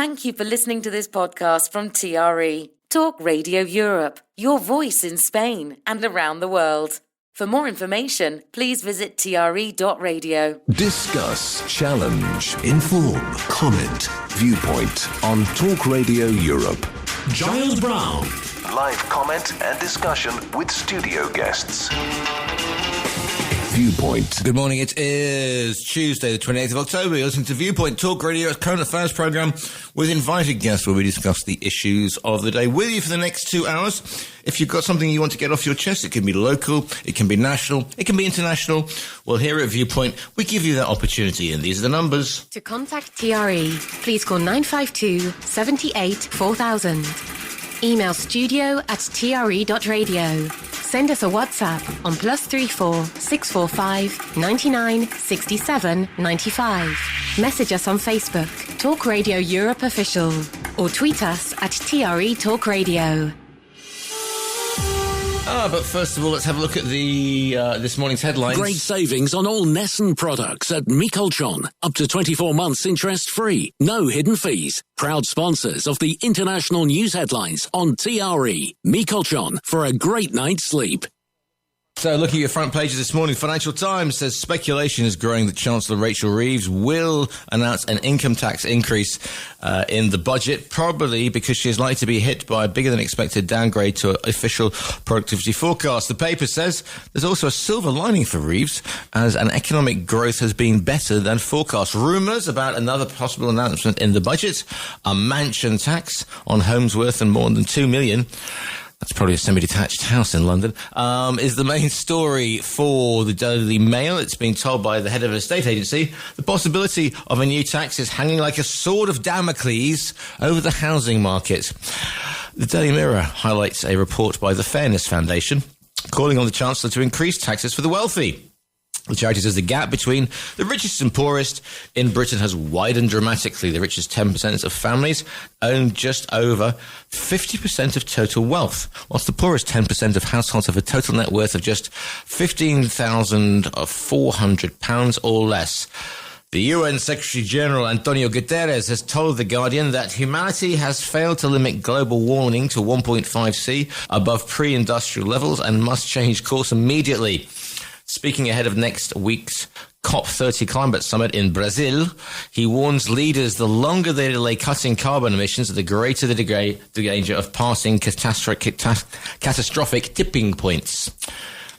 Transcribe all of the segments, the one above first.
Thank you for listening to this podcast from TRE, Talk Radio Europe, your voice in Spain and around the world. For more information, please visit TRE.radio. Discuss, challenge, inform, comment, Viewpoint on Talk Radio Europe. Giles Brown. Live comment and discussion with studio guests. Viewpoint. Good morning. It is Tuesday, the 28th of October. You're listening to Viewpoint, Talk Radio's current affairs programme with invited guests where we discuss the issues of the day with you for the next 2 hours. If you've got something you want to get off your chest, it can be local, it can be national, it can be international. Well, here at Viewpoint, we give you that opportunity, and these are the numbers. To contact TRE, please call 952 78 4000. Email studio@tre.radio. Send us a WhatsApp on +34 645 99 67 95. Message us on Facebook, Talk Radio Europe Official, or tweet us at TRE Talk Radio. But first of all, let's have a look at the this morning's headlines. Great savings on all Nessun products at Mikolchon. Up to 24 months interest-free. No hidden fees. Proud sponsors of the international news headlines on TRE. Mikolchon for a great night's sleep. So, looking at your front pages this morning, Financial Times says speculation is growing that Chancellor Rachel Reeves will announce an income tax increase in the budget, probably because she is likely to be hit by a bigger-than-expected downgrade to official productivity forecast. The paper says there's also a silver lining for Reeves, as an economic growth has been better than forecast. Rumours about another possible announcement in the budget, a mansion tax on homes worth more than $2 million. That's probably a semi-detached house in London, is the main story for the Daily Mail. It's been told by the head of an estate agency. The possibility of a new tax is hanging like a sword of Damocles over the housing market. The Daily Mirror highlights a report by the Fairness Foundation calling on the Chancellor to increase taxes for the wealthy. The charity says the gap between the richest and poorest in Britain has widened dramatically. The richest 10% of families own just over 50% of total wealth, whilst the poorest 10% of households have a total net worth of just £15,400 or less. The UN Secretary-General Antonio Guterres has told The Guardian that humanity has failed to limit global warming to 1.5°C above pre-industrial levels and must change course immediately. Speaking ahead of next week's COP30 climate summit in Brazil, he warns leaders the longer they delay cutting carbon emissions, the greater the danger of passing catastrophic tipping points.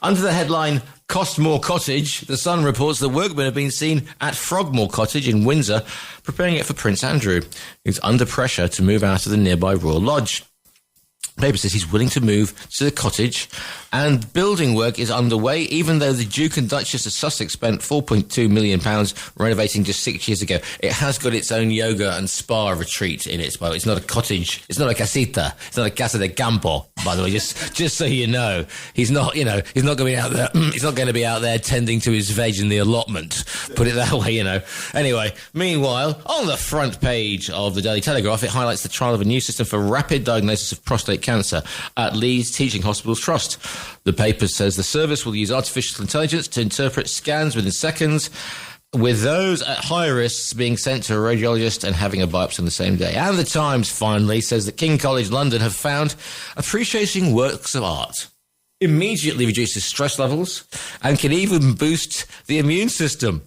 Under the headline, Costmore Cottage, The Sun reports that workmen have been seen at Frogmore Cottage in Windsor, preparing it for Prince Andrew, who's under pressure to move out of the nearby Royal Lodge. The paper says he's willing to move to the cottage, and building work is underway, even though the Duke and Duchess of Sussex spent £4.2 million renovating just 6 years ago. It has got its own yoga and spa retreat in it. Well, it's not a cottage. It's not a casita. It's not a casa de campo, by the way, just so you know. He's not going to be out there. He's not going to be out there tending to his veg in the allotment. Put it that way, Anyway, meanwhile, on the front page of the Daily Telegraph, it highlights the trial of a new system for rapid diagnosis of prostate cancer at Leeds Teaching Hospitals Trust. The paper says the service will use artificial intelligence to interpret scans within seconds, with those at high risk being sent to a radiologist and having a biopsy on the same day. And the Times finally says that King College London have found appreciating works of art immediately reduces stress levels and can even boost the immune system.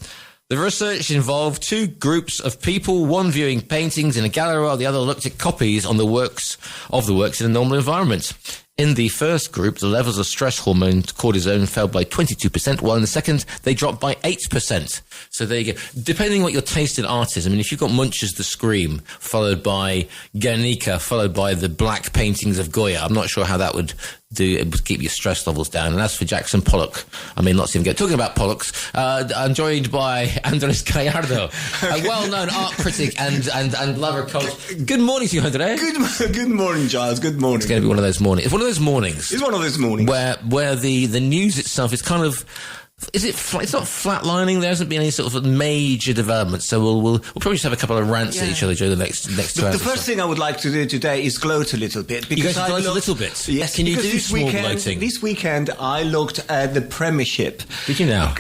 The research involved two groups of people, one viewing paintings in a gallery while the other looked at copies on the works in a normal environment. In the first group, the levels of stress hormone cortisone fell by 22%, while in the second, they dropped by 8%. So there you go. Depending what your taste in art is, if you've got Munch's The Scream, followed by Guernica, followed by the black paintings of Goya, I'm not sure how that would do. It would keep your stress levels down. And as for Jackson Pollock, lots of them go. Talking about Pollocks, I'm joined by Andres Gallardo, a well-known art critic and lover coach. Good morning to you, Andres. Good morning, Giles. Good morning. It's going to be one of those mornings. It's one of those mornings. It's one of those mornings. Where the news itself is kind of... It's not flatlining. There hasn't been any sort of major development, so we'll probably just have a couple of rants at each other during the next 2 hours. The first thing I would like to do today is gloat a little bit. You're going to gloat a little bit? Yes. Can you do small gloating? This weekend I looked at the Premiership. Did you now?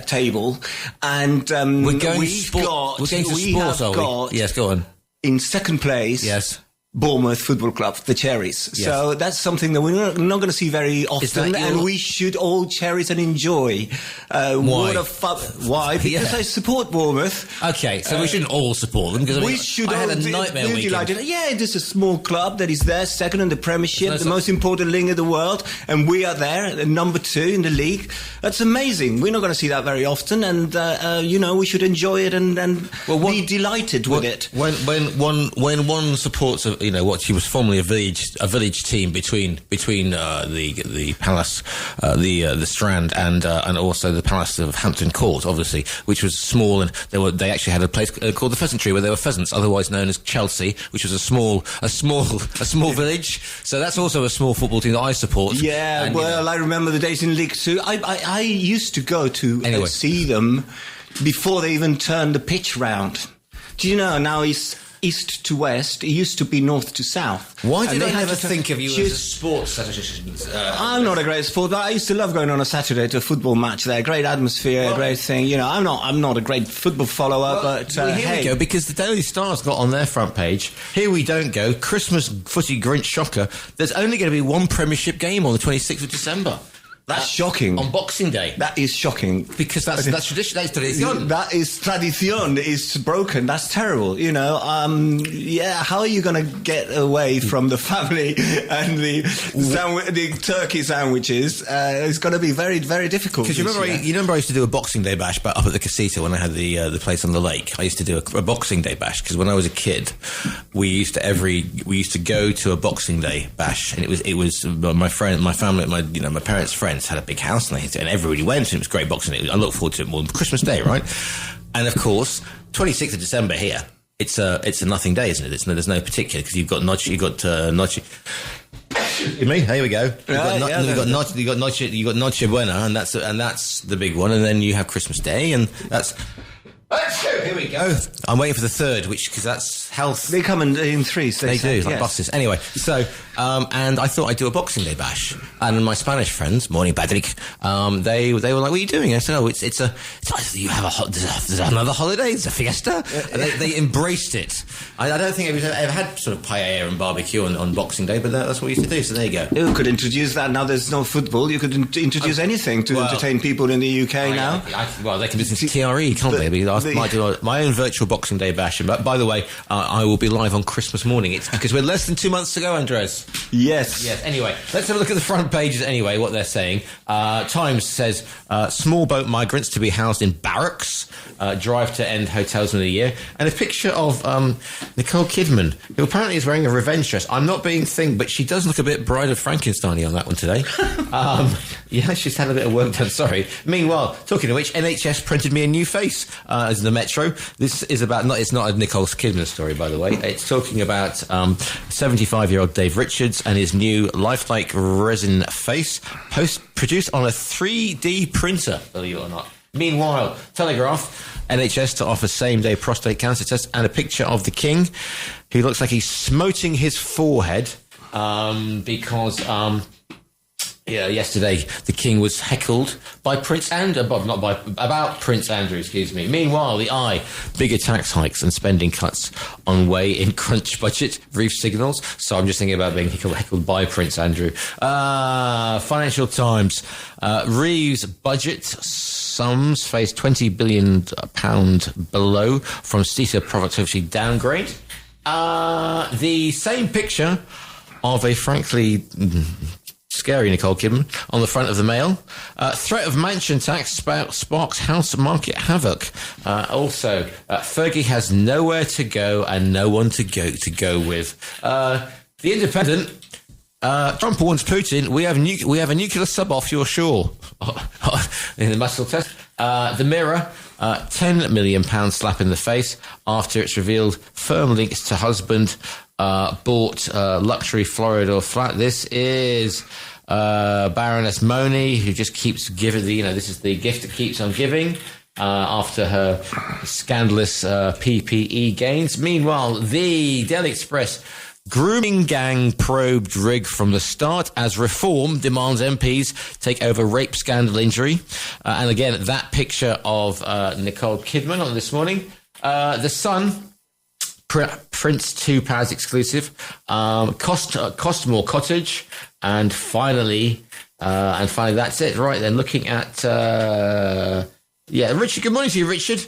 Table, and we're going to sport. Yes, go on. in second place. Yes. Bournemouth Football Club, the Cherries. Yes. So that's something that we're not going to see very often, and we should all cherish and enjoy. Why? Why? Because I support Bournemouth. Okay, so we shouldn't all support them, because I had a nightmare weekend. Delighted. Yeah, it is a small club that is there, second in the Premiership, the most important league in the world, and we are there, number 2 in the league. That's amazing. We're not going to see that very often, and we should enjoy it and be delighted with it. When one supports what he was formerly a village team between the Palace, the Strand, and also the Palace of Hampton Court, obviously, which was small, and they actually had a place called the Pheasantry where there were pheasants, otherwise known as Chelsea, which was a small village. So that's also a small football team that I support. Yeah, and, I remember the days in League 2. I used to go to see them before they even turned the pitch round. Do you know now he's east to west? It used to be north to south. Why did I never think of you as a sports statistician? I'm not a great sport, but I used to love going on a Saturday to a football match there. Great atmosphere, great thing. I'm not a great football follower, but here we go, because the Daily Star's got on their front page, here we don't go, Christmas footy Grinch shocker, there's only going to be one Premiership game on the 26th of December. That's shocking. On Boxing Day. That is shocking. Because that's tradition. That's tradition. That is tradition. It's broken. That's terrible. How are you going to get away from the family and the turkey sandwiches? It's going to be very, very difficult. Because you remember I used to do a Boxing Day bash up at the Casita when I had the place on the lake. I used to do a Boxing Day bash because when I was a kid, we used to go to a Boxing Day bash, and it was my friend, my family, my parents' friends had a big house, and everybody went, and it was great Boxing Day. I look forward to it more than Christmas Day, right? And of course, 26th of December here, it's a nothing day, isn't it? There's no particular, because you've got Noche. Me, here we go. You've got Noche Buena, and that's the big one, and then you have Christmas Day, and that's. Here we go. I'm waiting for the third, because that's health. They come in threes. They do, like buses. Anyway, so and I thought I'd do a Boxing Day bash, and my Spanish friends, morning Patrick, they were like, "What are you doing?" I said, "Oh, it's you have there's another holiday. It's a fiesta." And they embraced it. I don't think I've ever had sort of paella and barbecue on Boxing Day, but that's what we used to do. So there you go. You could introduce that. Now there's no football. You could introduce anything to entertain people in the UK now. They can listen to TRE, can't they? I might do my own virtual Boxing Day bash. And by the way, I will be live on Christmas morning. It's because we're less than 2 months to go, Andres. Yes. Anyway, let's have a look at the front pages anyway, what they're saying. Times says, small boat migrants to be housed in barracks, drive to end hotels in a year, and a picture of Nicole Kidman, who apparently is wearing a revenge dress. I'm not being thing, but she does look a bit Bride of Frankenstein-y on that one today. She's had a bit of work done, sorry. Meanwhile, talking of which, NHS printed me a new face as the Metro. This is about, it's not a Nicole Kidman story, by the way. It's talking about 75-year-old Dave Richards and his new lifelike resin face, produced on a 3D printer, believe it or not. Meanwhile, Telegraph, NHS to offer same-day prostate cancer test, and a picture of the King, who looks like he's smoting his forehead because... yesterday the King was heckled by Prince Andrew, about Prince Andrew, excuse me. Meanwhile, the Eye, bigger tax hikes and spending cuts on way in crunch budget, brief signals. So I'm just thinking about being heckled by Prince Andrew. Financial Times, Reeves' budget sums face £20 billion below from CETA productivity downgrade. The same picture of a frankly... scary Nicole Kidman on the front of the Mail. Threat of mansion tax sparks house market havoc. Also, Fergie has nowhere to go and no one to go with. The Independent. Trump warns Putin, we have a nuclear sub off your shore in the muscle test. The Mirror, £10 million slap in the face after it's revealed firm links to husband bought luxury Florida flat. This is Baroness Moni, who just keeps giving this is the gift that keeps on giving after her scandalous PPE gains. Meanwhile, the Daily Express, grooming gang probed rig from the start as Reform demands MPs take over rape scandal injury. And again, that picture of Nicole Kidman on this morning. The Sun, Prince £2 exclusive, Costmore Cottage, and finally that's it. Right then, looking at Richard. Good morning to you, Richard.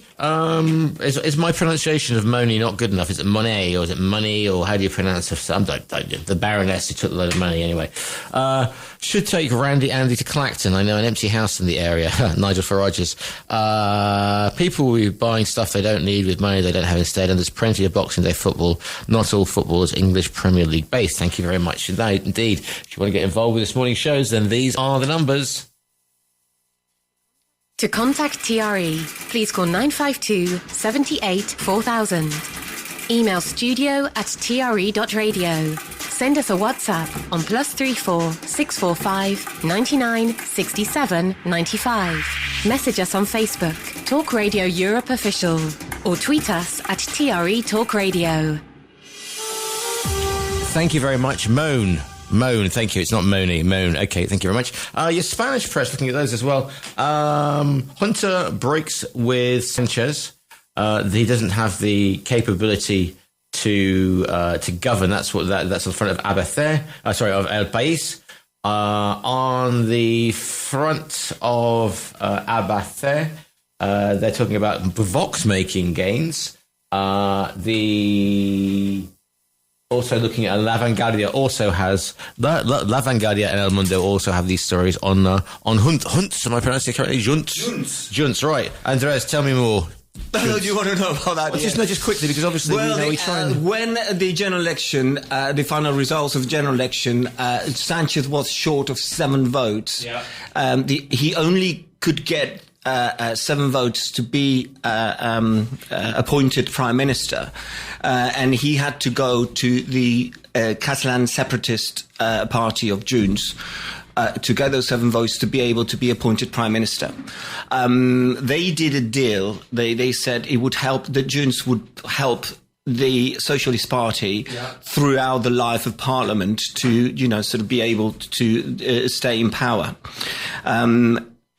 Is my pronunciation of Moni not good enough? Is it Monet or is it money, or how do you pronounce it? The Baroness who took a load of money anyway. Should take Andy to Clacton. I know an empty house in the area. Nigel Farage's. People will be buying stuff they don't need with money they don't have instead, and there's plenty of Boxing Day football. Not all football is English Premier League based. Thank you very much. Indeed. If you want to get involved with this morning's shows, then these are the numbers. To contact TRE, please call 952 78 4000. Email studio@tre.radio. Send us a WhatsApp on +34 645 99 67 95. Message us on Facebook, Talk Radio Europe Official, or tweet us at TRE Talk Radio. Thank you very much, Moan, thank you. It's not Moni, Moan. Okay, thank you very much. Your Spanish press, looking at those as well. Junta breaks with Sanchez. He doesn't have the capability to govern. That's in front of of El País. On the front of Albacete, they're talking about Vox making gains. Also looking at La Vanguardia also has La Vanguardia and El Mundo also have these stories on Junts. Am I pronouncing it correctly? Junts, right. Andres, tell me more. Do you want to know about that? Well, just quickly, because obviously when the general election, the final results of the general election, Sanchez was short of 7 votes. Yeah. He only could get 7 votes to be appointed prime minister, and he had to go to the Catalan separatist party of Junts to get those 7 votes to be able to be appointed prime minister. They did a deal. They said it would help, the Junts would help the Socialist Party throughout the life of Parliament to, sort of be able to stay in power.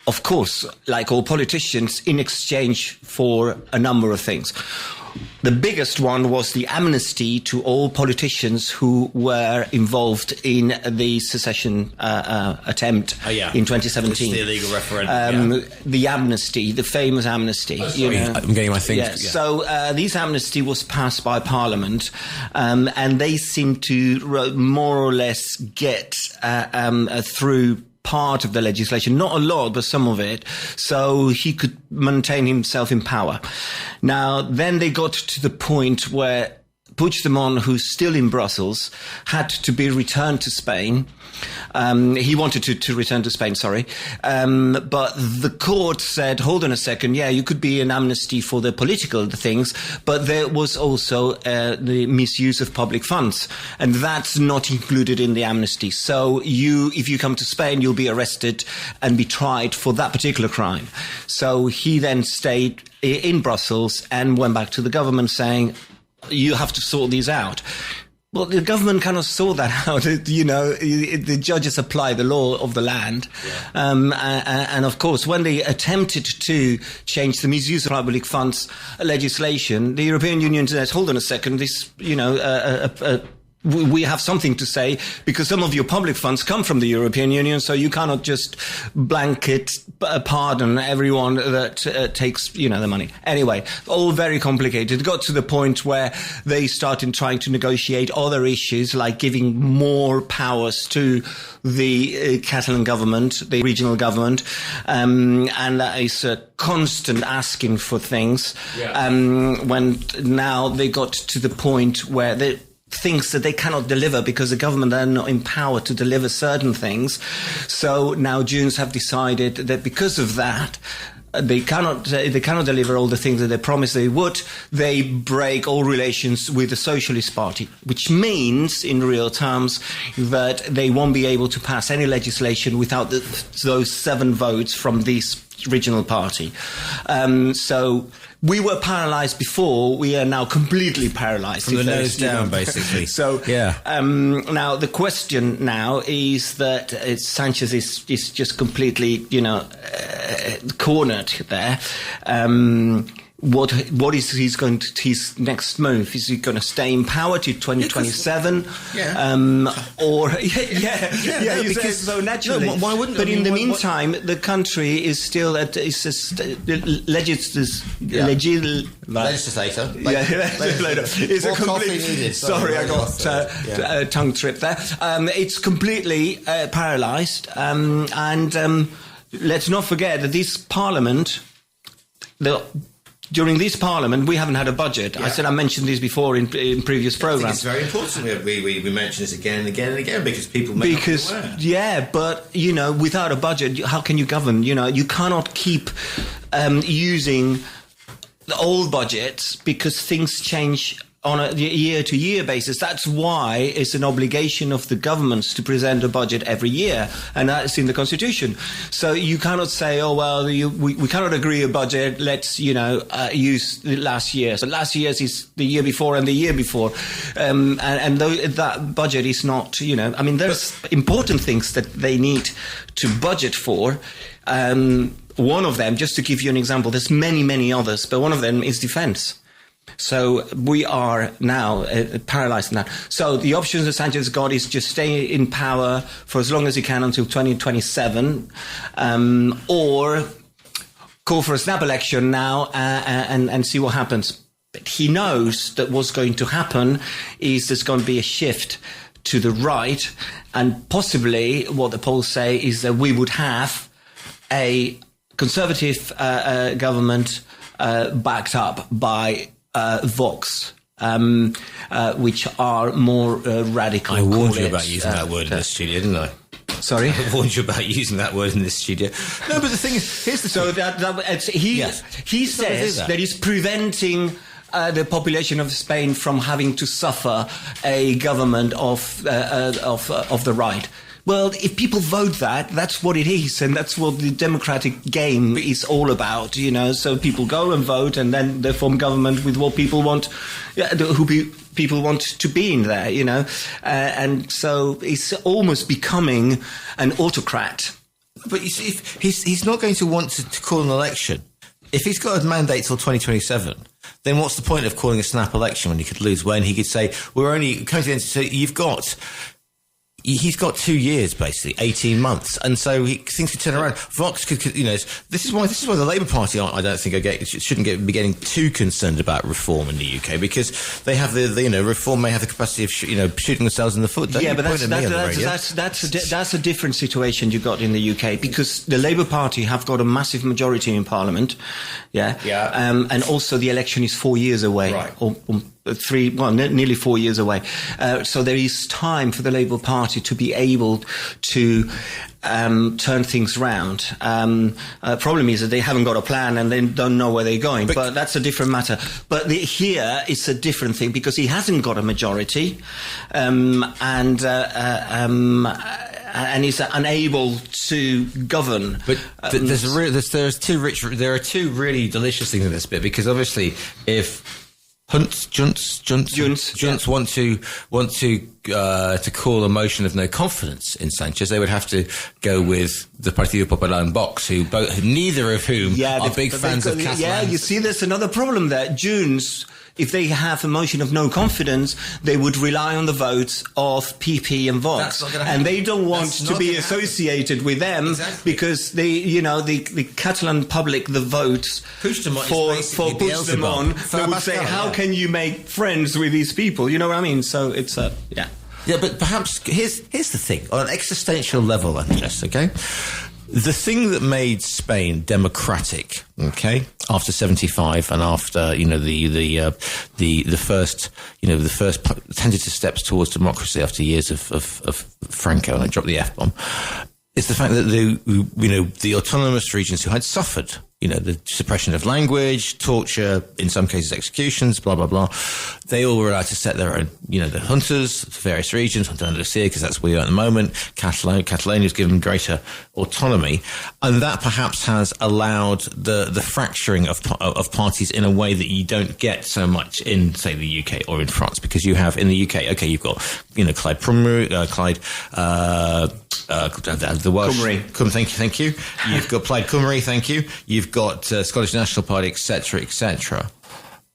Of course, like all politicians, in exchange for a number of things. The biggest one was the amnesty to all politicians who were involved in the secession attempt in 2017. The illegal referendum. The amnesty, the famous amnesty. Oh, sorry, I'm getting my things. Yeah. So this amnesty was passed by Parliament, and they seem to more or less get through part of the legislation, not a lot, but some of it, so he could maintain himself in power. Now, then they got to the point where Puigdemont, who's still in Brussels, had to be returned to Spain. He wanted to return to Spain, but the court said, hold on a second, you could be an amnesty for the political things, but there was also the misuse of public funds, and that's not included in the amnesty. So if you come to Spain, you'll be arrested and be tried for that particular crime. So he then stayed in Brussels and went back to the government saying, you have to sort these out. Well, the government cannot sort that out. The judges apply the law of the land. Yeah. And of course, when they attempted to change the misuse of public funds legislation, the European Union said, hold on a second, this, we have something to say, because some of your public funds come from the European Union, so you cannot just blanket pardon everyone that takes, the money. Anyway, all very complicated. It got to the point where they started trying to negotiate other issues, like giving more powers to the Catalan government, the regional government, and that is a constant asking for things. Yeah. When now they got to the point where they things that they cannot deliver because the government are not empowered to deliver certain things. So now Junts have decided that because of that, they cannot deliver all the things that they promised they would. They break all relations with the Socialist Party, which means, in real terms, that they won't be able to pass any legislation without those 7 votes from this regional party. So we were paralyzed before. We are now completely paralyzed. From the nose down, basically. So, now the question now is that Sanchez is just completely, cornered there. what is his next move? Is he going to stay in power to 2027? Or because so naturally. No, why wouldn't? But in the meantime, the country is still at legislator. It's a complete. Sorry, I got tongue trip there. It's completely paralysed, and let's not forget that this Parliament, during this Parliament, we haven't had a budget. I mentioned this before in previous programmes. I think it's very important. We mention this again and again and again because people may not be aware. But without a budget, how can you govern? You cannot keep using the old budgets because things change on a year-to-year basis. That's why it's an obligation of the governments to present a budget every year, and that's in the Constitution. So you cannot say, we cannot agree a budget, let's, use the last year. So last year's is the year before and the year before. That budget is not, there's important things that they need to budget for. One of them, just to give you an example, there's many, many others, but one of them is defence. So we are now paralysed in that. So the options that Sanchez got is just stay in power for as long as he can until 2027, or call for a snap election now and see what happens. But he knows that what's going to happen is there's going to be a shift to the right, and possibly what the polls say is that we would have a Conservative government backed up by Vox, which are more radical. I warned you about using that word in this studio, didn't I? Sorry? I warned you about using that word in this studio. No, but the thing is, here's the thing. He says that he's preventing the population of Spain from having to suffer a government of the right. Well, if people vote that's what it is, and that's what the democratic game is all about, So people go and vote, and then they form government with what people want, people want to be in there, And so it's almost becoming an autocrat. But you see, if he's not going to want to call an election. If he's got a mandate till 2027, then what's the point of calling a snap election when he could lose? When he could say, we're only coming to the end, so he's got 2 years, basically, 18 months. And so things could turn around. Vox could, this is why the Labour Party, I don't think, shouldn't be getting too concerned about reform in the UK, because they have reform may have the capacity of, shooting themselves in the foot. But that's a different situation you got in the UK, because the Labour Party have got a massive majority in Parliament. And also the election is 4 years away. Right. Or nearly 4 years away. So there is time for the Labour Party to be able to turn things round. Problem is that they haven't got a plan and they don't know where they're going. But that's a different matter. But here it's a different thing, because he hasn't got a majority, and is unable to govern. But there are two really delicious things in this bit, because obviously if Junts want to call a motion of no confidence in Sanchez, they would have to go with the Partido Popular and Vox, neither of whom are big fans of Catalan. Yeah, you see, there's another problem there. Junts, if they have a motion of no confidence, they would rely on the votes of PP and Vox, and they don't want to be associated with them, because the Catalan public, the votes for Puigdemont, they would say, how can you make friends with these people? You know what I mean? So it's Yeah, but perhaps here's the thing on an existential level, Andres. Okay. The thing that made Spain democratic, okay, after 75 and after the first tentative steps towards democracy after years of Franco, and I dropped the F-bomb, is the fact that the autonomous regions who had suffered, the suppression of language, torture, in some cases executions, blah, blah, blah, they all were allowed to set their own, the juntas, various regions, Junta Andalusia, because that's where we are at the moment, Catalonia's given greater autonomy, and that perhaps has allowed the fracturing of parties in a way that you don't get so much in, say, the UK or in France, because you have, in the UK, okay, you've got, Clyde the Welsh. Cymru. Thank you. You've got Plaid Cymru, thank you. You've got Scottish National Party, etc., etc.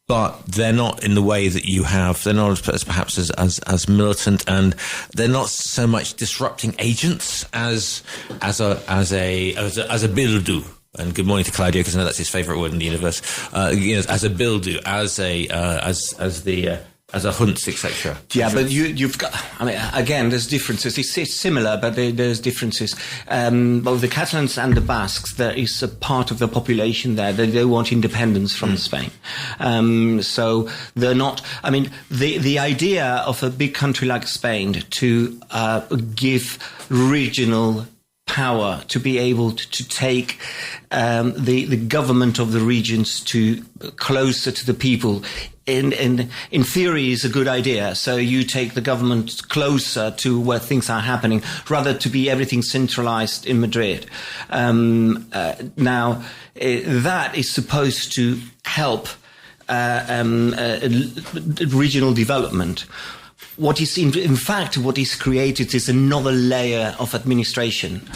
But they're not in the way that you have. They're not perhaps as militant, and they're not so much disrupting agents as a bildu. And good morning to Claudio, because I know that's his favourite word in the universe. As a bildu, as a hunts, etc. Yeah, but you've got. I mean, again, there's differences. It's similar, but there's differences. Both the Catalans and the Basques, there is a part of the population there that they want independence from Spain. So they're not. I mean, the idea of a big country like Spain to give regional power to be able to take the government of the regions to closer to the people. In theory, is a good idea. So you take the government closer to where things are happening, rather to be everything centralized in Madrid. Now, that is supposed to help regional development. What is in fact what is created is another layer of administration.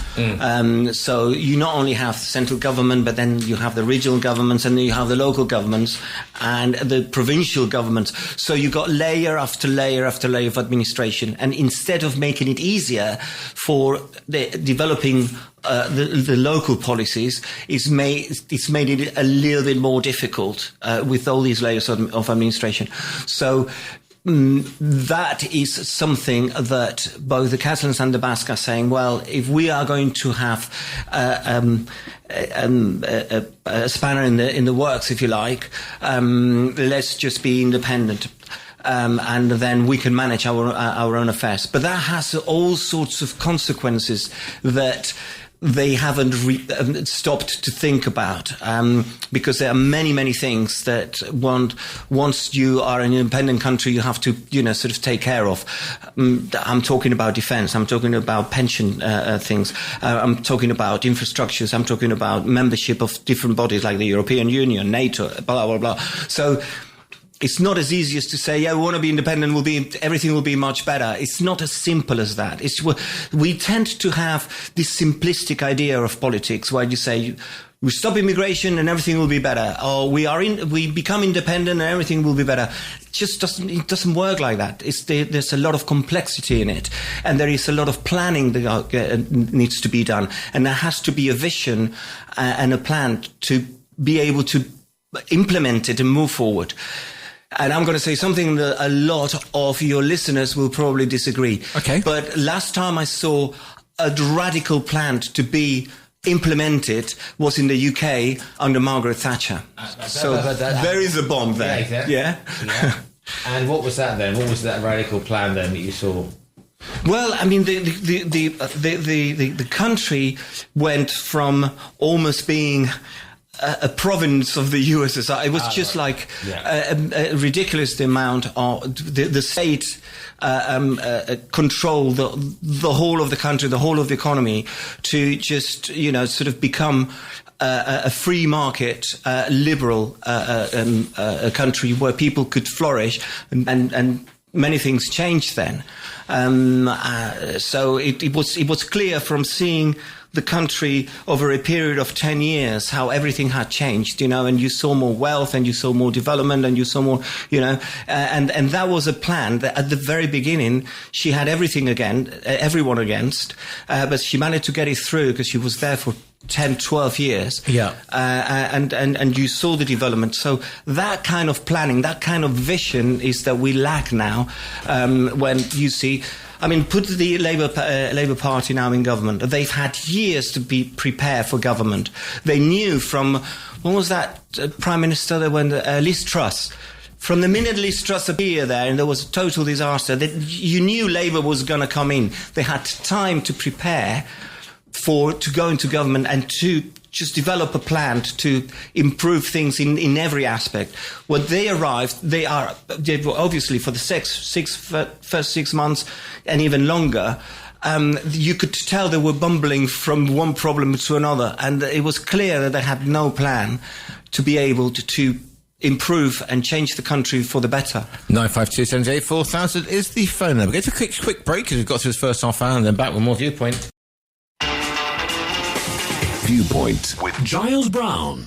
So you not only have central government, but then you have the regional governments, and then you have the local governments and the provincial governments. So you got layer after layer after layer of administration. And instead of making it easier for developing the local policies, it's made it a little bit more difficult with all these layers of administration. So that is something that both the Catalans and the Basque are saying, well, if we are going to have a spanner in the works, if you like, let's just be independent. And then we can manage our own affairs. But that has all sorts of consequences that they haven't stopped to think about, because there are many things that once you are an independent country, you have to, sort of take care of. I'm talking about defense. I'm talking about pension things. I'm talking about infrastructures. I'm talking about membership of different bodies like the European Union, NATO, blah, blah, blah. So it's not as easy as to say, yeah, we want to be independent, everything will be much better. It's not as simple as that. We tend to have this simplistic idea of politics where you say, we stop immigration and everything will be better. Or we become independent and everything will be better. It doesn't work like that. There's a lot of complexity in it. And there is a lot of planning that needs to be done. And there has to be a vision and a plan to be able to implement it and move forward. And I'm going to say something that a lot of your listeners will probably disagree. Okay. But last time I saw a radical plan to be implemented was in the UK under Margaret Thatcher. There is a bomb there. Yeah, exactly. Yeah. And what was that then? What was that radical plan then that you saw? Well, I mean, the country went from almost being a province of the USSR. It was just like a ridiculous amount of the state controlled the whole of the country, the whole of the economy, to just sort of become a free market, liberal country where people could flourish, and many things changed then. So it was clear from seeing the country over a period of 10 years, how everything had changed, and you saw more wealth and you saw more development and you saw more, and that was a plan that at the very beginning she had everyone against, but she managed to get it through because she was there for 10, 12 years. Yeah. And you saw the development. So that kind of planning, that kind of vision is that we lack now, when you see, I mean, put the Labour Party now in government. They've had years to be prepared for government. They knew from, what was that Prime Minister when Liz Truss? From the minute Liz Truss appeared there and there was a total disaster, that you knew Labour was going to come in. They had time to prepare to go into government and to just develop a plan to improve things in every aspect. When they arrived, they were obviously for the first 6 months and even longer, you could tell they were bumbling from one problem to another, and it was clear that they had no plan to be able to improve and change the country for the better. 952 784 4000 is the phone number. Go to a quick break because we've got to his first half hour and then back with more Viewpoint. Viewpoint with Giles Brown.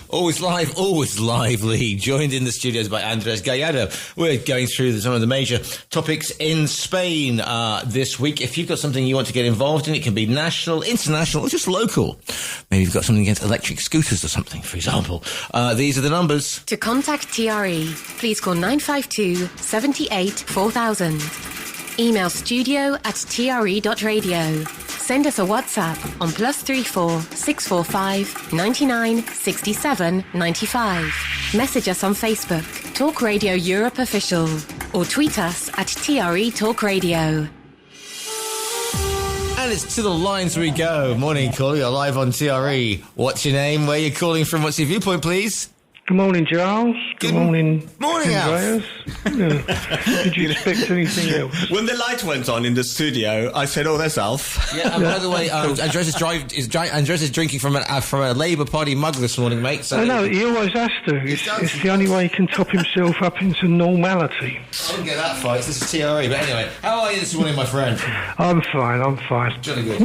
Always live, always lively. Joined in the studios by Andres Gallardo. We're going through some of the major topics in Spain this week. If you've got something you want to get involved in, it can be national, international, or just local. Maybe you've got something against electric scooters or something, for example. These are the numbers. To contact TRE, please call 952 78 4000. Email studio@tre.radio. Send us a WhatsApp on +34 645 99 67 95. Message us on Facebook, Talk Radio Europe Official, or tweet us at TRE Talk Radio. And it's to the lines we go. Morning, caller. You're live on TRE. What's your name? Where are you calling from? What's your viewpoint, please? Good morning, Giles. Good morning, Alf. Did you expect anything else? When the light went on in the studio, I said, "Oh, there's Alf." Yeah. By the way, Andres is drinking from a Labour Party mug this morning, mate. So I know he always has to. It's the only way he can top himself up into normality. I wouldn't get that far. This is TRE. But anyway, how are you this morning, my friend? I'm fine. Jolly good.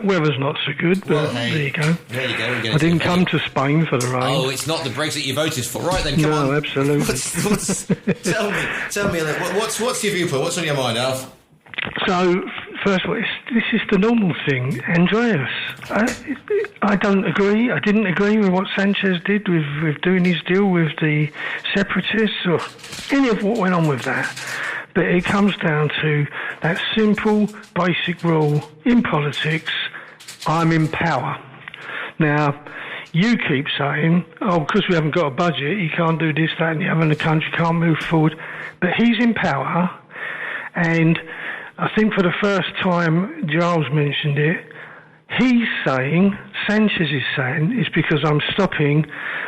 Weather's not so good, but Well, hey, there you go. There you go. I didn't come to Spain for the rain. Oh, it's not the Brexit you voted for, right? Then come on. No, absolutely. Tell me a little. What's your viewpoint? What's on your mind, Alf? So, first of all, this is the normal thing. Andreas, I don't agree. I didn't agree with what Sanchez did with doing his deal with the separatists or any of what went on with that. But it comes down to that simple, basic rule in politics: I'm in power. Now, you keep saying, oh, because we haven't got a budget, you can't do this, that and the other, and the country can't move forward. But he's in power, and I think for the first time, Giles mentioned it, he's saying, Sanchez is saying, it's because I'm stopping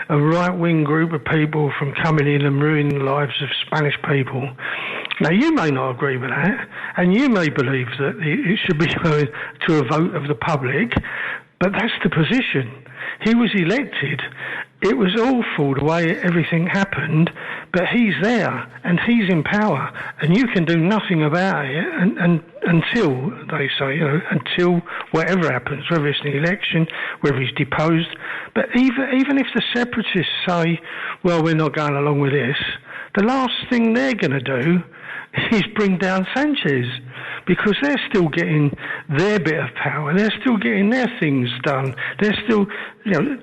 a right-wing group of people from coming in and ruining the lives of Spanish people. Now, you may not agree with that, and you may believe that it should be going to a vote of the public, but that's the position. He was elected. It was awful the way everything happened, but he's there and he's in power, and you can do nothing about it and until they say, until whatever happens, whether it's an election, whether he's deposed. But even if the separatists say, well, we're not going along with this, the last thing they're going to do is bring down Sanchez, because they're still getting their bit of power. They're still getting their things done. They're still,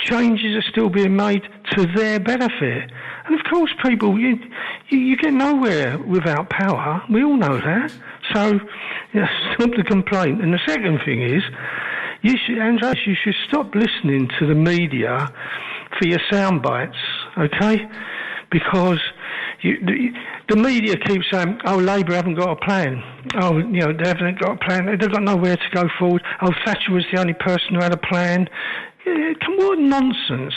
changes are still being made to their benefit. And of course, people, you get nowhere without power. We all know that. So, stop the complaint. And the second thing is, Andres, you should stop listening to the media for your sound bites, okay? Because the media keeps saying, oh, Labour haven't got a plan. Oh, they haven't got a plan. They've got nowhere to go forward. Oh, Thatcher was the only person who had a plan. What nonsense.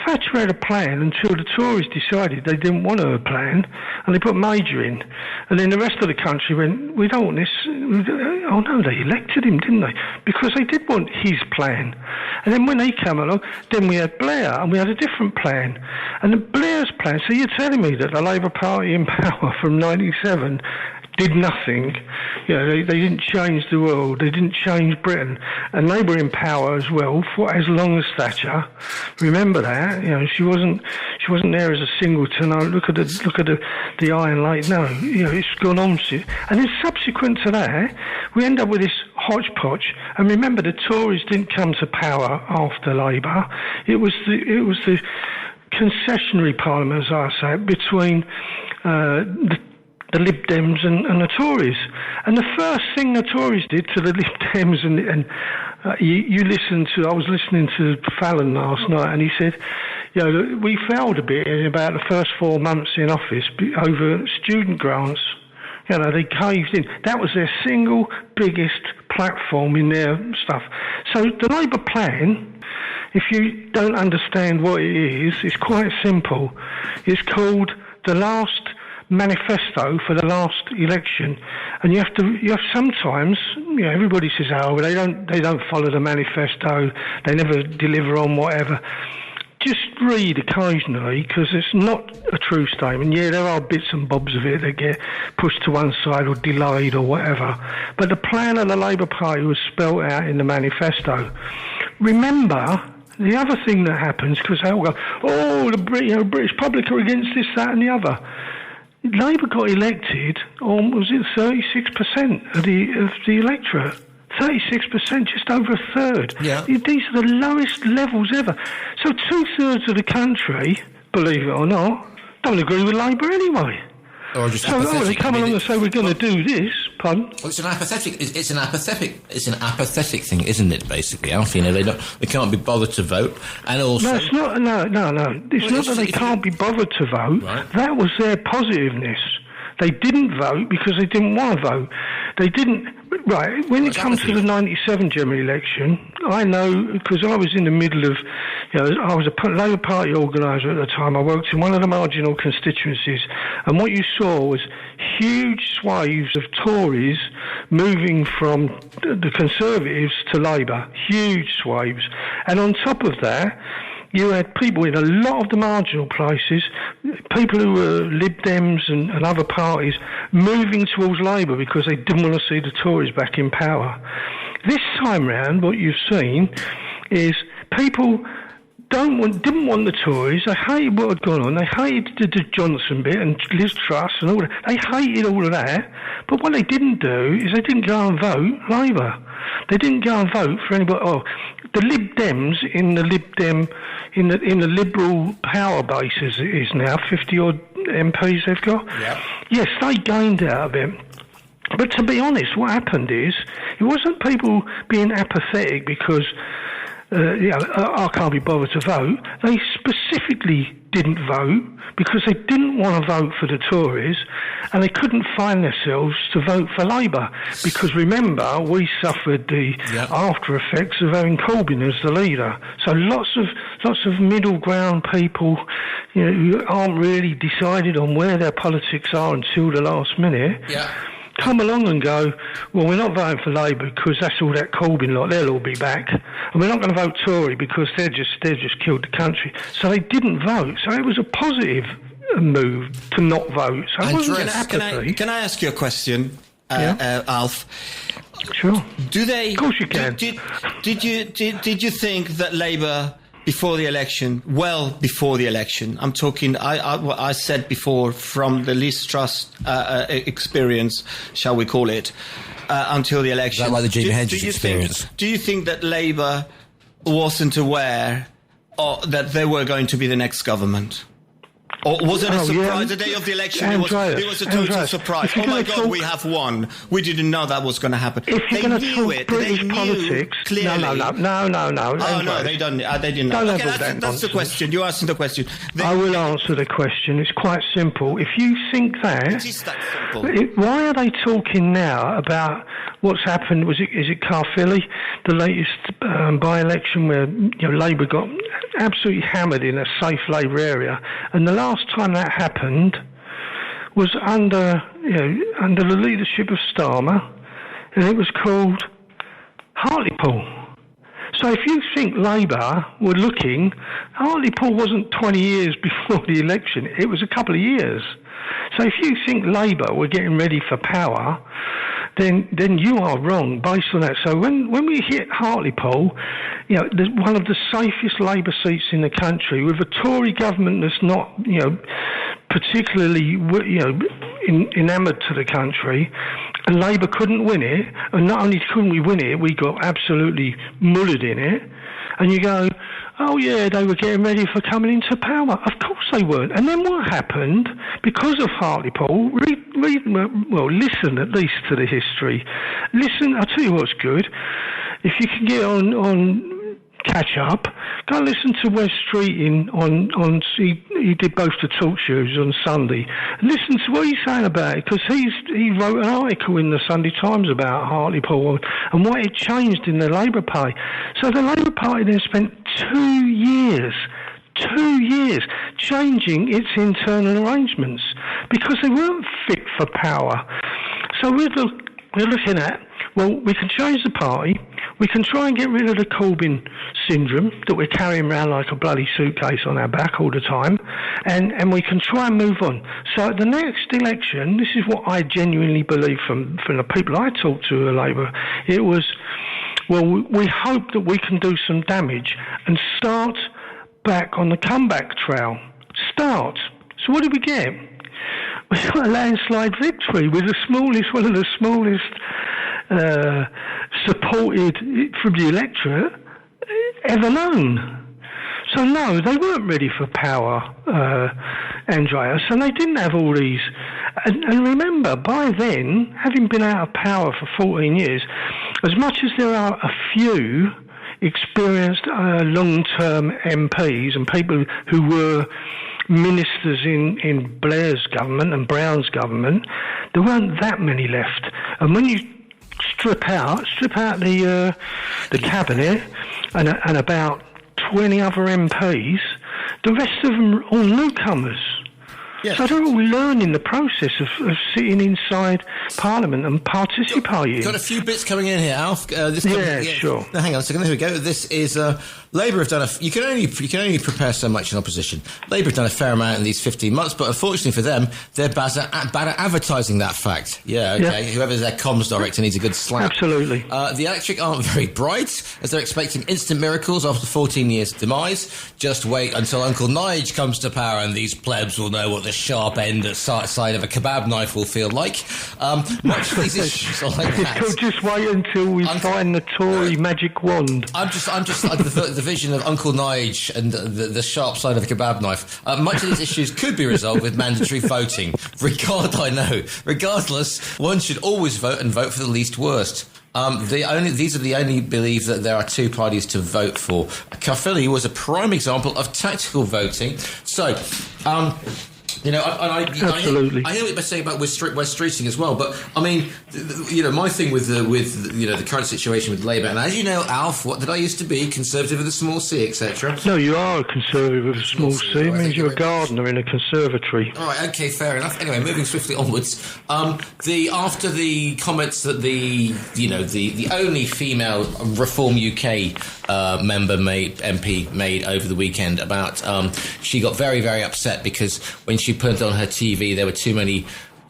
Thatcher had a plan until the Tories decided they didn't want a plan, and they put Major in. And then the rest of the country went, we don't want this. Oh no, they elected him, didn't they? Because they did want his plan. And then when he came along, then we had Blair, and we had a different plan. And the Blair's plan, so you're telling me that the Labour Party in power from 97 did nothing. They didn't change the world. They didn't change Britain, and they were in power as well for as long as Thatcher. Remember that. She wasn't there as a singleton. Oh, look at the Iron Lake. No, it's gone on. And then subsequent to that, we end up with this hodgepodge. And remember, the Tories didn't come to power after Labour. It was the concessionary parliament, as I say, between the Lib Dems and the Tories. And the first thing the Tories did to the Lib Dems, and you listened to, I was listening to Fallon last night, and he said, we failed a bit in about the first 4 months in office over student grants. They caved in. That was their single biggest platform in their stuff. So the Labour plan, if you don't understand what it is, it's quite simple. It's called the last manifesto for the last election, and you have sometimes, everybody says, oh, well, they don't follow the manifesto, they never deliver on whatever. Just read occasionally, because it's not a true statement. Yeah, there are bits and bobs of it that get pushed to one side or delayed or whatever, but the plan of the Labour Party was spelt out in the manifesto. Remember, The other thing that happens, because they all go, oh, the British public are against this, that and the other. Labour got elected on, was it 36% of the electorate? 36%, just over a third. Yeah. These are the lowest levels ever. So 2/3 of the country, believe it or not, don't agree with Labour anyway. Or just So they come along and say we're going to do this. Pardon? Well, it's an apathetic thing, isn't it? Basically, Alfie, they can't be bothered to vote, and also No, it's not. No. It's not that they can't be bothered to vote. Right. That was their positiveness. They didn't vote because they didn't want to vote. They didn't. Right, when it comes to the 97 general election, I know, because I was in the middle of, I was a Labour Party organiser at the time. I worked in one of the marginal constituencies, and what you saw was huge swathes of Tories moving from the Conservatives to Labour, huge swathes. And on top of that, you had people in a lot of the marginal places, people who were Lib Dems and other parties, moving towards Labour because they didn't want to see the Tories back in power. This time round, what you've seen is people didn't want the Tories. They hated what had gone on. They hated the Johnson bit and Liz Truss and all that. They hated all of that. But what they didn't do is they didn't go and vote Labour. They didn't go and vote for anybody. Oh, the Lib Dems in the Liberal power base as it is now, 50 odd MPs they've got. Yeah. Yes, they gained out of it. But to be honest, what happened is it wasn't people being apathetic because I can't be bothered to vote. They specifically didn't vote because they didn't want to vote for the Tories, and they couldn't find themselves to vote for Labour because, remember, we suffered the after effects of having Corbyn as the leader. So lots of middle ground people, who aren't really decided on where their politics are until the last minute. Yeah. Come along and go, well, we're not voting for Labour because that's all that Corbyn lot, they'll all be back. And we're not going to vote Tory because they've just killed the country. So they didn't vote. So it was a positive move to not vote. So it wasn't an apathy. Can I ask you a question, Alf? Sure. Of course you can. Did you think that Labour, before the election, I'm talking, I said before, from the Liz Truss experience, shall we call it, until the election. Is that like the Jimmy Hedges experience? Do you think that Labour wasn't aware that they were going to be the next government? Or was it a surprise the day of the election? It was a total surprise. Oh my God, we have won. We didn't know that was going to happen. If you're going to talk British politics, clearly. No. Oh no, they didn't know. Okay, that's the question. You're asking the question. I will answer the question. It's quite simple. If you think that, it is that simple. Why are they talking now about what's happened? Is it Caerphilly, the latest by-election where Labour got absolutely hammered in a safe Labour area, and the last time that happened was under the leadership of Starmer, and it was called Hartlepool. So if you think Labour were looking, Hartlepool wasn't 20 years before the election, it was a couple of years. So if you think Labour were getting ready for power, then you are wrong based on that. So when we hit Hartlepool, one of the safest Labour seats in the country, with a Tory government that's not, particularly, enamoured to the country, and Labour couldn't win it, and not only couldn't we win it, we got absolutely mullered in it, and you go, oh yeah, they were getting ready for coming into power. Of course they weren't. And then what happened, because of Hartlepool, listen at least to the history. Listen, I'll tell you what's good. If you can get on catch up, go listen to Wes Streeting he did both the talk shows on Sunday. Listen to what he's saying about it, because he wrote an article in the Sunday Times about Hartlepool and what it changed in the Labour Party. So the Labour Party then spent 2 years changing its internal arrangements because they weren't fit for power. So we're looking at, well, we can change the party, we can try and get rid of the Corbyn syndrome that we're carrying around like a bloody suitcase on our back all the time, and we can try and move on. So at the next election, this is what I genuinely believe from the people I talked to at Labour, it was well, we hope that we can do some damage and start back on the comeback trail. Start. So what did we get? We got a landslide victory with one of the smallest supported from the electorate ever known. So no, they weren't ready for power, Andreas, and they didn't have all these. And remember, by then, having been out of power for 14 years, as much as there are a few experienced long-term MPs and people who were ministers in Blair's government and Brown's government, there weren't that many left. And when you strip out the cabinet and about 20 other MPs, the rest of them are all newcomers. Yes. So they're all learning the process of sitting inside Parliament and participating. Got a few bits coming in here, Alf. Sure. No, hang on a second. Here we go. This is Labour have done you can only prepare so much in opposition. Labour have done a fair amount in these 15 months, but unfortunately for them, they're bad at advertising that fact. Yeah, okay. Yeah. Whoever's their comms director needs a good slap. Absolutely. The electric aren't very bright, as they're expecting instant miracles after 14 years' demise. Just wait until Uncle Nige comes to power, and these plebs will know what the sharp side of a kebab knife will feel like. Much of these issues are like that. Just wait until we find the Tory magic wand. I'm just the vision of Uncle Nige and the sharp side of a kebab knife. Much of these issues could be resolved with mandatory voting. Regardless, one should always vote and vote for the least worst. These are the only believe that there are two parties to vote for. Caerphilly was a prime example of tactical voting. So, absolutely. I hear what you're saying about West Streeting as well, but I mean, my thing with the current situation with Labour, and as you know, Alf, what did I used to be? Conservative with a small c, etc. No, you are a conservative with a small c. It means you're a gardener in a conservatory. All right, okay, fair enough. Anyway, moving swiftly onwards. After the comments that the only female Reform UK MP made over the weekend about she got very, very upset because when she put it on her TV, there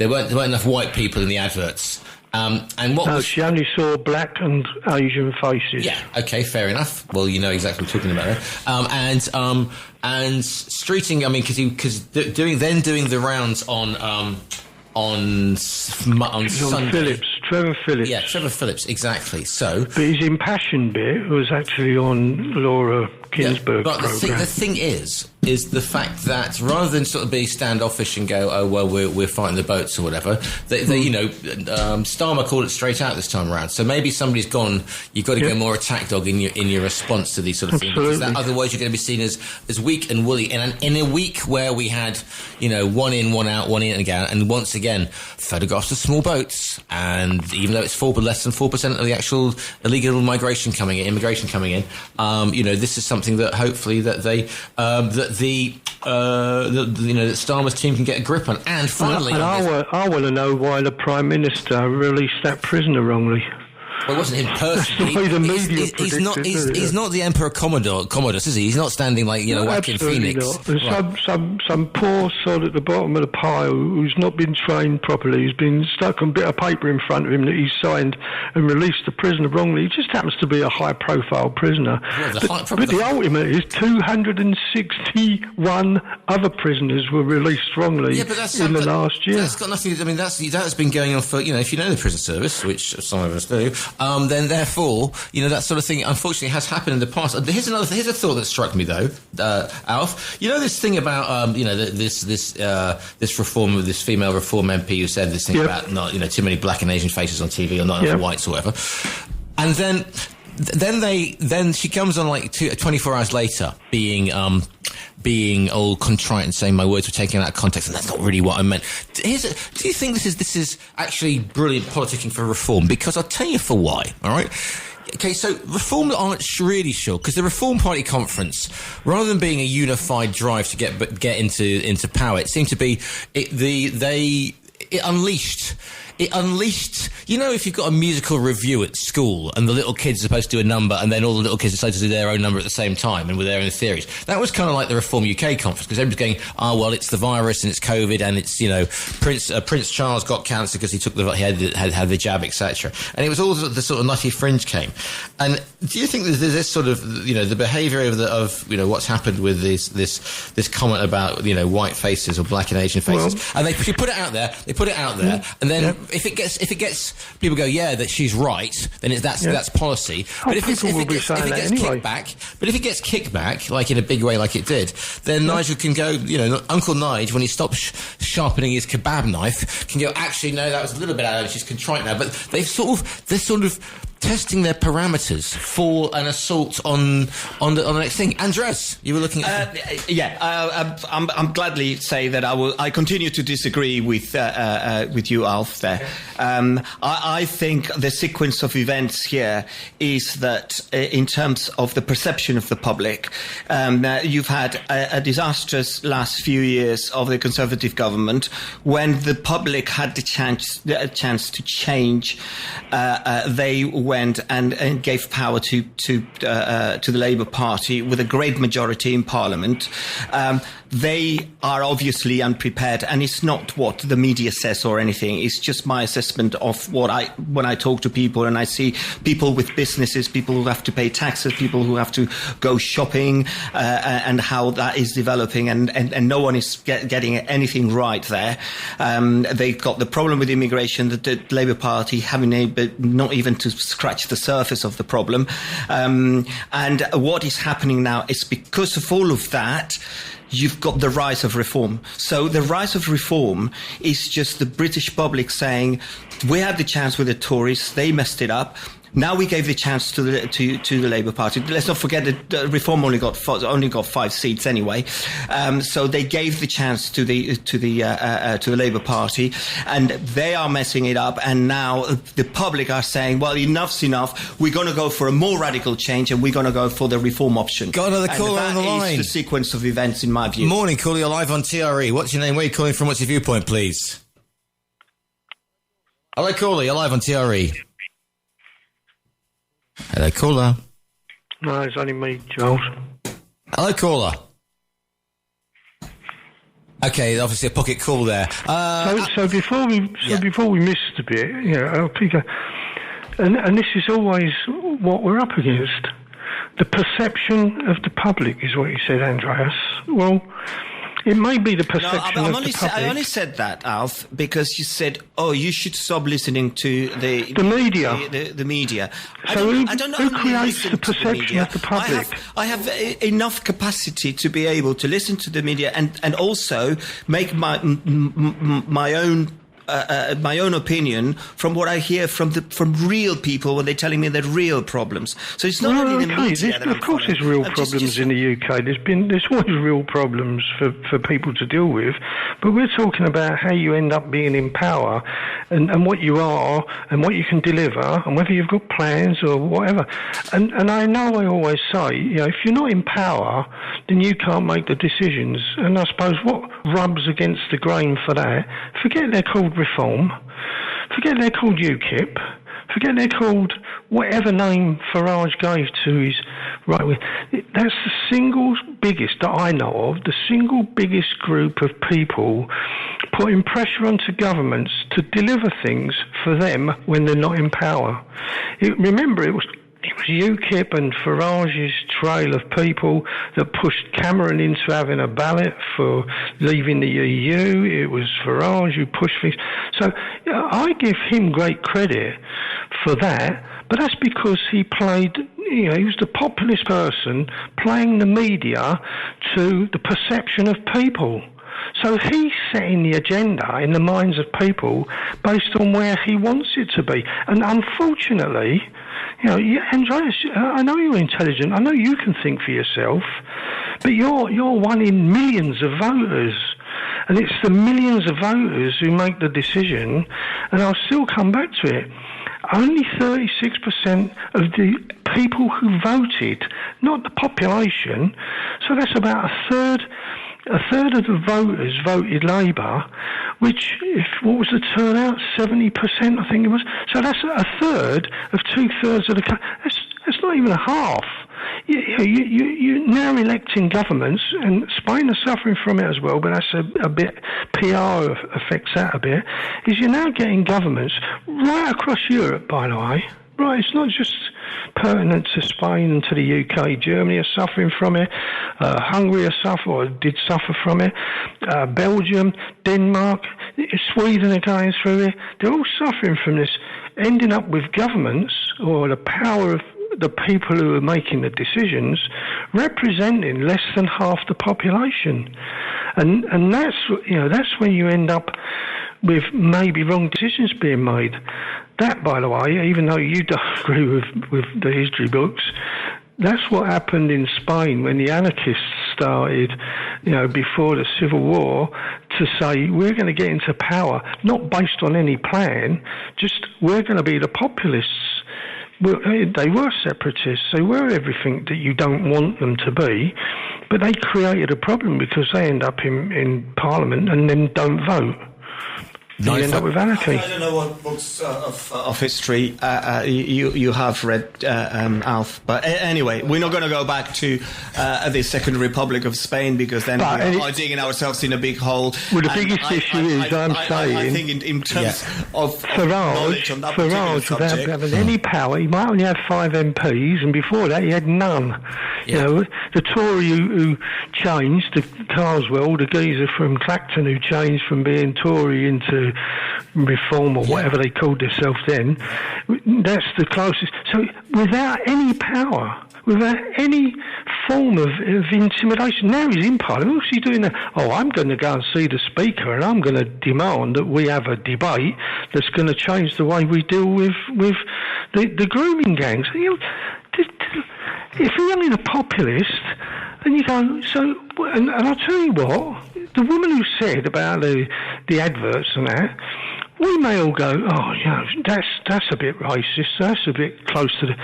weren't enough white people in the adverts. She only saw black and Asian faces. Yeah, okay, fair enough. Well, you know exactly what we're talking about there. And Streeting, I mean, because doing the rounds on Sunday. Trevor Phillips. Yeah, Trevor Phillips, exactly. So, but his impassioned bit was actually on Laura Ginsburg's programme. The thing is the fact that rather than sort of be standoffish and go, oh well, we're fighting the boats or whatever, Starmer called it straight out this time around. So maybe somebody's gone. You've got to go more attack dog in your response to these sort of things. Because otherwise, you're going to be seen as weak and woolly. And in a week where we had one in, one out, one in and out, and once again photographs of small boats, and even though it's less than 4% of the actual illegal immigration coming in, this is something that hopefully that they that Starmer's team can get a grip on. And finally, I want to know why the Prime Minister released that prisoner wrongly. Well, it wasn't him personally. He's not the Emperor Commodus, is he? He's not standing like Joaquin Phoenix. Not. Some poor sod at the bottom of the pile who's not been trained properly. He's been stuck on a bit of paper in front of him that he's signed and released the prisoner wrongly. He just happens to be a high-profile prisoner. Well, but the ultimate is 261 other prisoners were released wrongly in the last year. That's got nothing. I mean, that's been going on for if you know the prison service, which some of us do. Then therefore, that sort of thing unfortunately has happened in the past. Here's a thought that struck me though, Alf. This thing about this reform of this female reform MP who said this thing about not too many black and Asian faces on TV or not enough whites or whatever, and then she comes on like 24 hours later being all contrite and saying my words were taken out of context, and that's not really what I meant. Do you think this is actually brilliant politicking for reform? Because I'll tell you for why. All right. Okay, so Reform aren't really sure, because the Reform Party conference, rather than being a unified drive to get into power, it seemed to be it unleashed it unleashed, if you've got a musical review at school and the little kids are supposed to do a number and then all the little kids decide to do their own number at the same time and with their own theories. That was kind of like the Reform UK conference, because everybody's going, well, it's the virus and it's COVID and it's, Prince Charles got cancer because he had the jab, etc. And it was all the sort of nutty fringe came. And do you think there's this sort of, the behaviour of what's happened with this comment about, white faces or black and Asian faces? And they put it out there, and then if it gets people go, that she's right, then that's policy. But if it gets kickback, like in a big way, like it did, then Nigel can go, Uncle Nige, when he stops sharpening his kebab knife, can go, actually, no, that was a little bit out of it, she's contrite now. But they're sort of testing their parameters for an assault on the next thing. Andres, you were looking at... I'm gladly say that I continue to disagree with you, Alf, there. I think the sequence of events here is that in terms of the perception of the public, you've had a disastrous last few years of the Conservative government when the public had the chance to change. They went and gave power to the Labour Party with a great majority in Parliament. They are obviously unprepared, and it's not what the media says or anything. It's just my assessment of when I talk to people and I see people with businesses, people who have to pay taxes, people who have to go shopping, and how that is developing, and no one is getting anything right there. They've got the problem with immigration, the Labour Party having not even to scratch the surface of the problem. And what is happening now is because of all of that, you've got the rise of reform. So the rise of reform is just the British public saying, we had the chance with the Tories, they messed it up. Now we gave the chance to the Labour Party. Let's not forget that Reform only got 5 seats anyway. So they gave the chance to the Labour Party, and they are messing it up. And now the public are saying, well, enough's enough. We're going to go for a more radical change, and we're going to go for the reform option. Got another caller on the line. That is the sequence of events, in my view. Morning, caller. You're live on TRE. What's your name? Where are you calling from? What's your viewpoint, please? Hello, caller. You're live on TRE. Hello, caller. No, it's only me, Giles. Hello, caller. Okay, obviously a pocket call there. So before we miss a bit, I'll pick a, and this is always what we're up against. The perception of the public is what you said, Andreas. Well, it may be the perception of the public. I only said that, Alf, because you said, you should stop listening to the media. The media. So who creates the perception of the public? I have enough capacity to be able to listen to the media and also make my own opinion from what I hear from real people when they're telling me they're real problems. So it's not only the media that of course there's real problems in the UK. There's always real problems for people to deal with, but we're talking about how you end up being in power and what you are and what you can deliver and whether you've got plans or whatever. And I know I always say, if you're not in power, then you can't make the decisions. And I suppose what rubs against the grain for that, forget they're called Reform, forget they're called UKIP, forget they're called whatever name Farage gave to his right wing. That's the single biggest that I know of, the single biggest group of people putting pressure onto governments to deliver things for them when they're not in power. Remember, it was UKIP and Farage's trail of people that pushed Cameron into having a ballot for leaving the EU. It was Farage who pushed things. So I give him great credit for that, but that's because he played, he was the populist person playing the media to the perception of people. So he's setting the agenda in the minds of people based on where he wants it to be. And unfortunately, Andreas, I know you're intelligent. I know you can think for yourself, but you're one in millions of voters. And it's the millions of voters who make the decision. And I'll still come back to it. Only 36% of the people who voted, not the population, so that's about a third a third of the voters voted Labour, which, what was the turnout? 70%, I think it was. So that's a third of 2/3 of the country. That's not even a half. You're now electing governments, and Spain are suffering from it as well, but that's a bit, PR affects that a bit, is you're now getting governments right across Europe, by the way. Right, it's not just pertinent to Spain and to the UK. Germany are suffering from it. Hungary did suffer from it. Belgium, Denmark, Sweden are going through it. They're all suffering from this, ending up with governments, or the power of the people who are making the decisions, representing less than half the population. And that's when you end up with maybe wrong decisions being made. That, by the way, even though you don't agree with the history books, that's what happened in Spain when the anarchists started, before the Civil War, to say, we're going to get into power, not based on any plan, just we're going to be the populists. Well, they were separatists. They were everything that you don't want them to be, but they created a problem because they end up in Parliament and then don't vote. You end up with anarchy. I don't know what books of history you have read, Alf. But anyway, we're not going to go back to the Second Republic of Spain, because then we are digging ourselves in a big hole. Well, the biggest issue is, I'm saying... I think in terms of knowledge on that particular subject... without having any power, he might only have 5 MPs, and before that he had none. Yeah. The Tory who changed, the Carswell, the geezer from Clacton who changed from being Tory into Reform or whatever they called themselves then, that's the closest. So without any power, without any form of intimidation, now he's in Parliament. What's he doing now? Oh, I'm going to go and see the Speaker and I'm going to demand that we have a debate that's going to change the way we deal with the grooming gangs. If you're only a populist, and you go, and I'll tell you what, the woman who said about the adverts and that, we may all go, that's a bit racist, that's a bit close to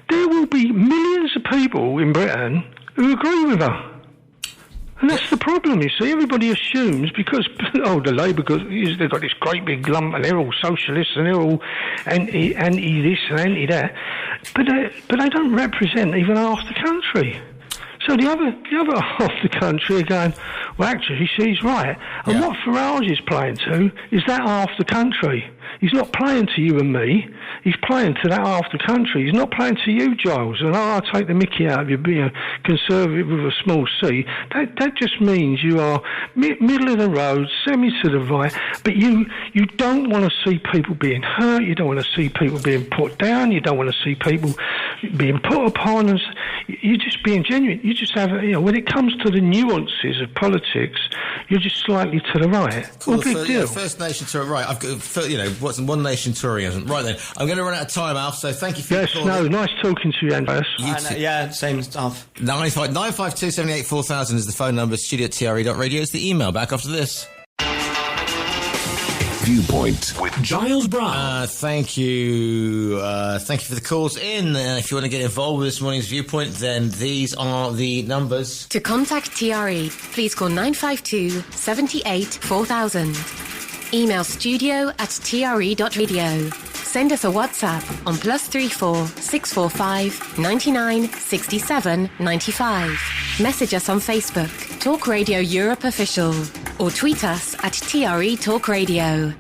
There will be millions of people in Britain who agree with her. And that's the problem, you see. Everybody assumes because, the Labour, they've got this great big lump and they're all socialists and they're all anti this and anti that. But they don't represent even half the country. So the other half of the country are going, well, actually, she's right. And what Farage is playing to is that half the country. He's not playing to you and me. He's playing to that half the country. He's not playing to you, Giles. And I'll take the mickey out of you being conservative with a small c. That just means you are middle of the road, semi to the right. But you don't want to see people being hurt. You don't want to see people being put down. You don't want to see people being put upon. And you're just being genuine. You just have, when it comes to the nuances of politics, you're just slightly to the right. Cool. What a big deal. First Nation Tour, right. I've got, what's One Nation tourism. Right then, I'm going to run out of time, Alf, so thank you for your call. Nice talking to you, Andreas. Same stuff. 952 78 4000 is the phone number, studio@tre.radio is the email. Back after this. Viewpoint with Giles Brown. Thank you. Thank you for the calls in. If you want to get involved with this morning's Viewpoint, then these are the numbers. To contact TRE, please call 952 78 4000. Email studio@tre.radio. Send us a WhatsApp on +34 645 99 67 95. Message us on Facebook, Talk Radio Europe Official, or tweet us at TRE Talk Radio.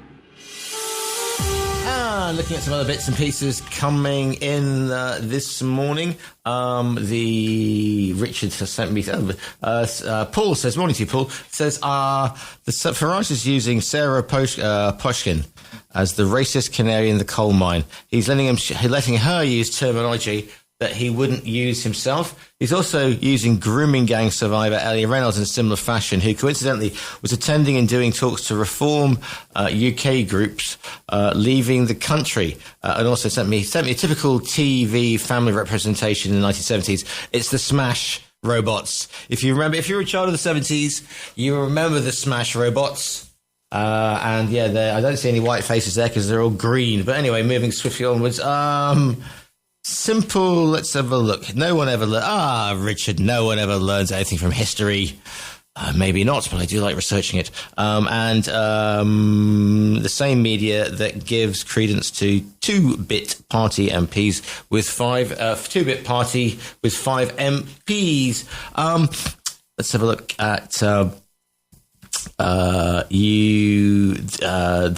Looking at some other bits and pieces coming in this morning. Richard has sent me. Paul says, morning to you, Paul. Says, Farage is using Sarah Pushkin as the racist canary in the coal mine. He's letting her use terminology that he wouldn't use himself. He's also using grooming gang survivor Ellie Reynolds in similar fashion, who coincidentally was attending and doing talks to reform UK groups leaving the country, and also sent me a typical TV family representation in the 1970s. It's the Smash robots. If you were a child of the 70s, you remember the Smash robots. I don't see any white faces there because they're all green. But anyway, moving swiftly onwards. Simple, let's have a look. Richard, no one ever learns anything from history. Maybe not, but I do like researching it. And the same media that gives credence to 2-bit party MPs with 2-bit party with 5 MPs. Let's have a look at the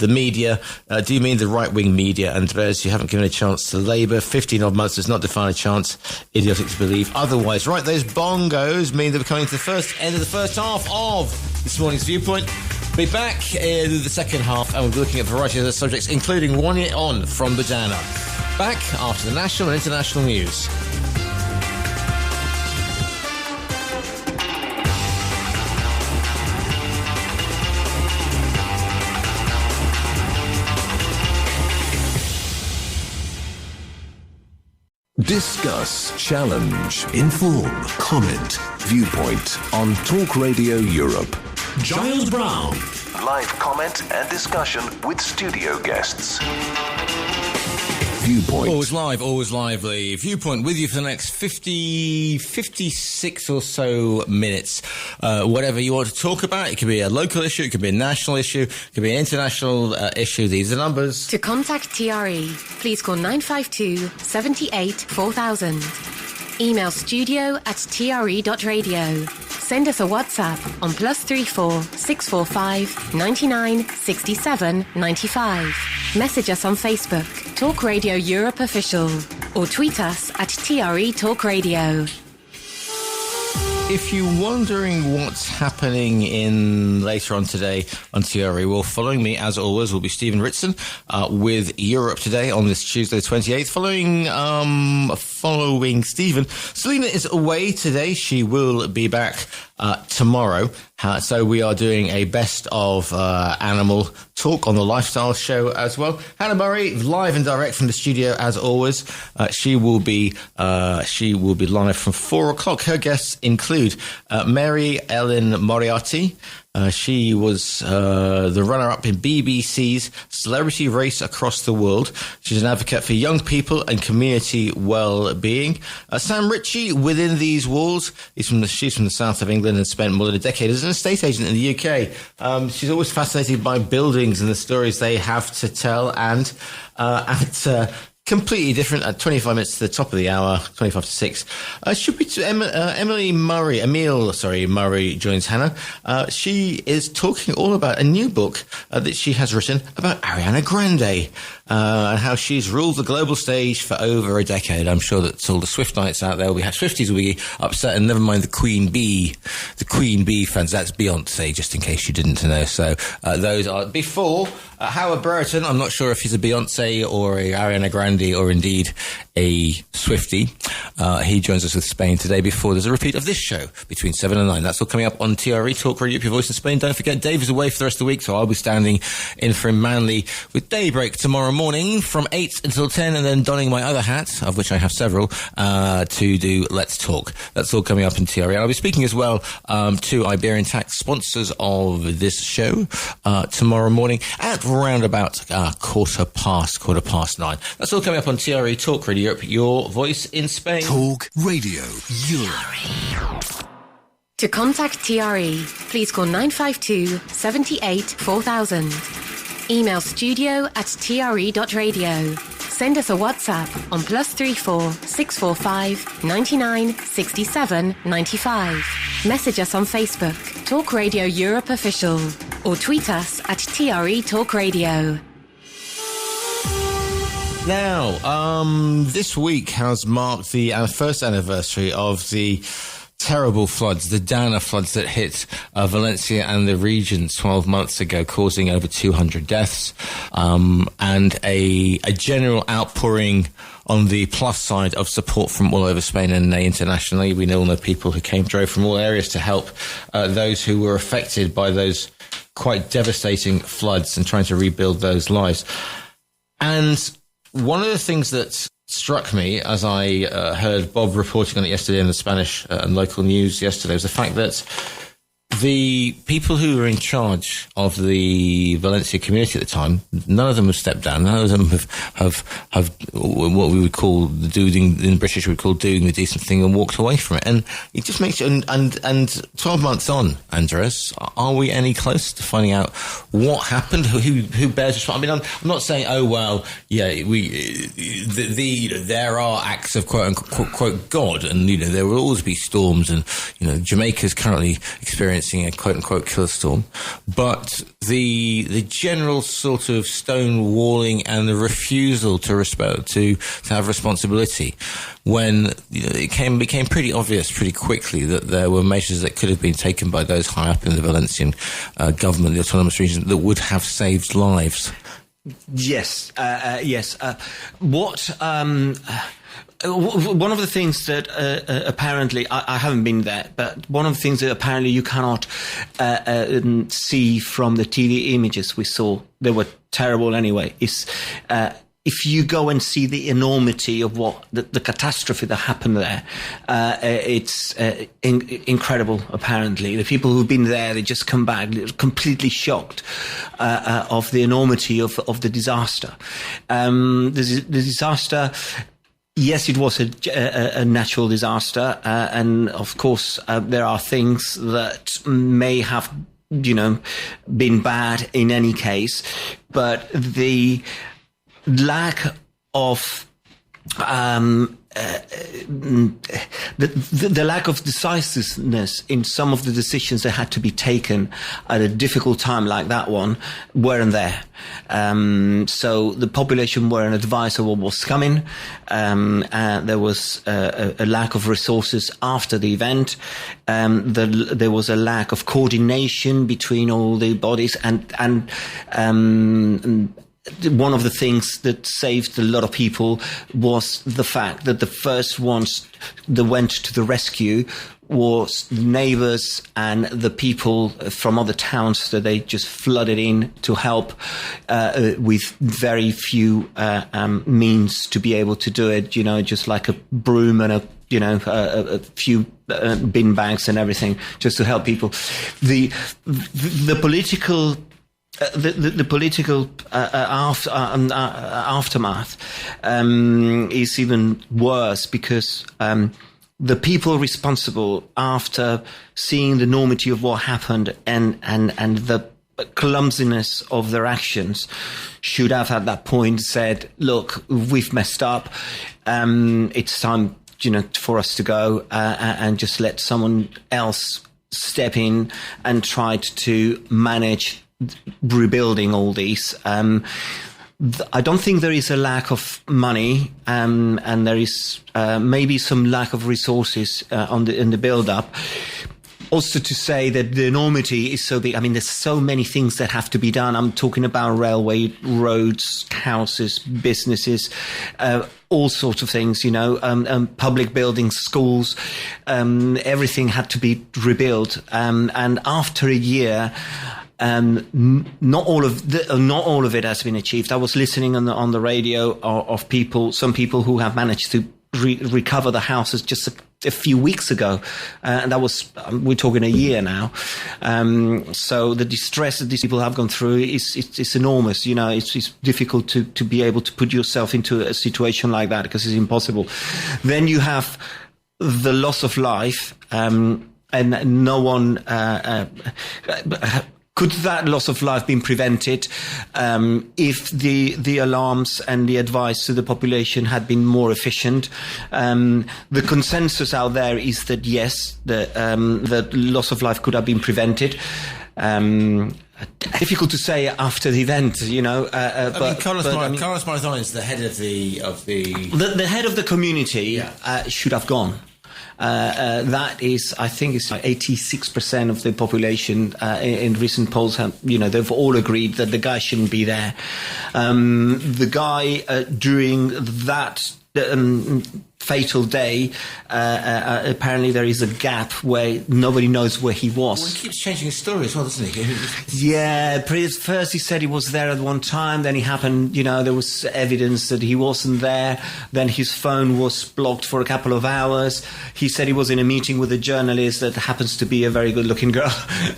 media. Do you mean the right-wing media? And those you haven't given a chance to Labour. 15 odd months does not define a chance. Idiotic to believe otherwise. Right, those bongos mean that we're coming to the end of the first half of this morning's Viewpoint. We'll be back in the second half, and we'll be looking at a variety of other subjects, including one year on from Badana. Back after the national and international news. Discuss, challenge, inform, comment, Viewpoint on Talk Radio Europe. Giles Brown. Live comment and discussion with studio guests. Viewpoint. Always live, always lively. Viewpoint with you for the next 56 or so minutes. Whatever you want to talk about. It could be a local issue, it could be a national issue, it could be an international issue. These are the numbers. To contact TRE, please call 952 78 4000. Email studio@tre.radio. Send us a WhatsApp on +34 645 99 67 95. Message us on Facebook, Talk Radio Europe Official, or tweet us at TRE Talk Radio. If you're wondering what's happening in later on today on TRE, well, following me, as always, will be Stephen Ritson with Europe Today on this Tuesday, the 28th. Following Stephen, Selena is away today. She will be back tomorrow. So we are doing a best of animal talk on the lifestyle show as well. Hannah Murray, live and direct from the studio as always. She will be live from 4 o'clock. Her guests include Mary Ellen Moriarty. She was the runner-up in BBC's Celebrity Race Across the World. She's an advocate for young people and community well-being. Sam Ritchie, Within These Walls. She's from the south of England and spent more than a decade as an estate agent in the UK. She's always fascinated by buildings and the stories they have to tell. And at completely different at 25 minutes to the top of the hour, 25 to 6. Should be to Emily Murray. Emile Murray joins Hannah. She is talking all about a new book that she has written about Ariana Grande and how she's ruled the global stage for over a decade. I'm sure that all the Swiftites out there, Swifties will be upset, and never mind the Queen Bee fans. That's Beyonce, just in case you didn't know. So those are before Howard Brereton. I'm not sure if he's a Beyonce or a Ariana Grande or indeed a Swiftie. He joins us with Spain today before there's a repeat of this show between 7 and 9. That's all coming up on TRE, Talk Radio, your voice in Spain. Don't forget, Dave is away for the rest of the week, so I'll be standing in for him manly with Daybreak tomorrow morning from 8 until 10, and then donning my other hat, of which I have several, to do Let's Talk. That's all coming up in TRE. And I'll be speaking as well to Iberian Tax, sponsors of this show, tomorrow morning at round about quarter past 9. That's all coming up on TRE, Talk Radio Europe, your voice in Spain. Talk Radio Europe. To contact TRE, please call 952 78 4000. Email studio@tre.radio. Send us a WhatsApp on +34 645 99 67 95. Message us on Facebook, Talk Radio Europe Official, or tweet us at TRE Talk Radio. Now, this week has marked the first anniversary of the terrible floods, the Dana floods that hit Valencia and the regions 12 months ago, causing over 200 deaths, and a general outpouring on the plus side of support from all over Spain and internationally. We all know people who drove from all areas to help those who were affected by those quite devastating floods and trying to rebuild those lives. And one of the things that struck me as I heard Bob reporting on it yesterday in the Spanish and local news yesterday was the fact that the people who were in charge of the Valencia community at the time, none of them have stepped down. None of them have what we would call in British we would call doing the decent thing and walked away from it. And it just makes and 12 months on, Andres, are we any closer to finding out what happened? Who bears responsibility? I mean, I'm not saying, oh well, yeah, there are acts of quote unquote God, and there will always be storms, and Jamaica's currently experiencing a quote unquote killer storm, but the general sort of stonewalling and the refusal to have responsibility, when it became pretty obvious pretty quickly that there were measures that could have been taken by those high up in the Valencian government, the autonomous region, that would have saved lives. Yes. One of the things that apparently, I haven't been there, but one of the things that apparently you cannot see from the TV images we saw, they were terrible anyway, is if you go and see the enormity of what the catastrophe that happened there, it's incredible. Apparently, the people who've been there, they just come back completely shocked of the enormity of the disaster. The disaster. Yes, it was a natural disaster, and of course there are things that may have, been bad in any case, but the lack of the lack of decisiveness in some of the decisions that had to be taken at a difficult time like that one weren't there. So the population weren't advised of what was coming. There was a lack of resources after the event. There was a lack of coordination between all the bodies, and one of the things that saved a lot of people was the fact that the first ones that went to the rescue was neighbors and the people from other towns that they just flooded in to help with very few means to be able to do it, just like a broom and a few bin bags and everything, just to help people. The political aftermath is even worse, because the people responsible, after seeing the enormity of what happened and the clumsiness of their actions, should have at that point said, look, we've messed up, it's time for us to go, and just let someone else step in and try to manage rebuilding all these. I don't think there is a lack of money, and there is maybe some lack of resources in the build-up. Also, to say that the enormity is so big. I mean, there's so many things that have to be done. I'm talking about railway, roads, houses, businesses, all sorts of things, public buildings, schools, everything had to be rebuilt. And after a year, not all of it has been achieved. I was listening on the radio of some people who have managed to recover the houses just a few weeks ago, and that was, we're talking a year now. So the distress that these people have gone through is enormous. It's difficult to be able to put yourself into a situation like that, because it's impossible. Then you have the loss of life, and no one. Could that loss of life been prevented if the alarms and the advice to the population had been more efficient? The consensus out there is that yes, the loss of life could have been prevented. Difficult to say after the event, Carlos Marazon is the head of the head of the community. Should have gone. That is, I think it's like 86% of the population in recent polls have, they've all agreed that the guy shouldn't be there. The guy during that fatal day, apparently there is a gap where nobody knows where he was. Well, he keeps changing his story as well, doesn't he? Yeah, first he said he was there at one time, then he happened, there was evidence that he wasn't there, then his phone was blocked for a couple of hours. He said he was in a meeting with a journalist that happens to be a very good-looking girl.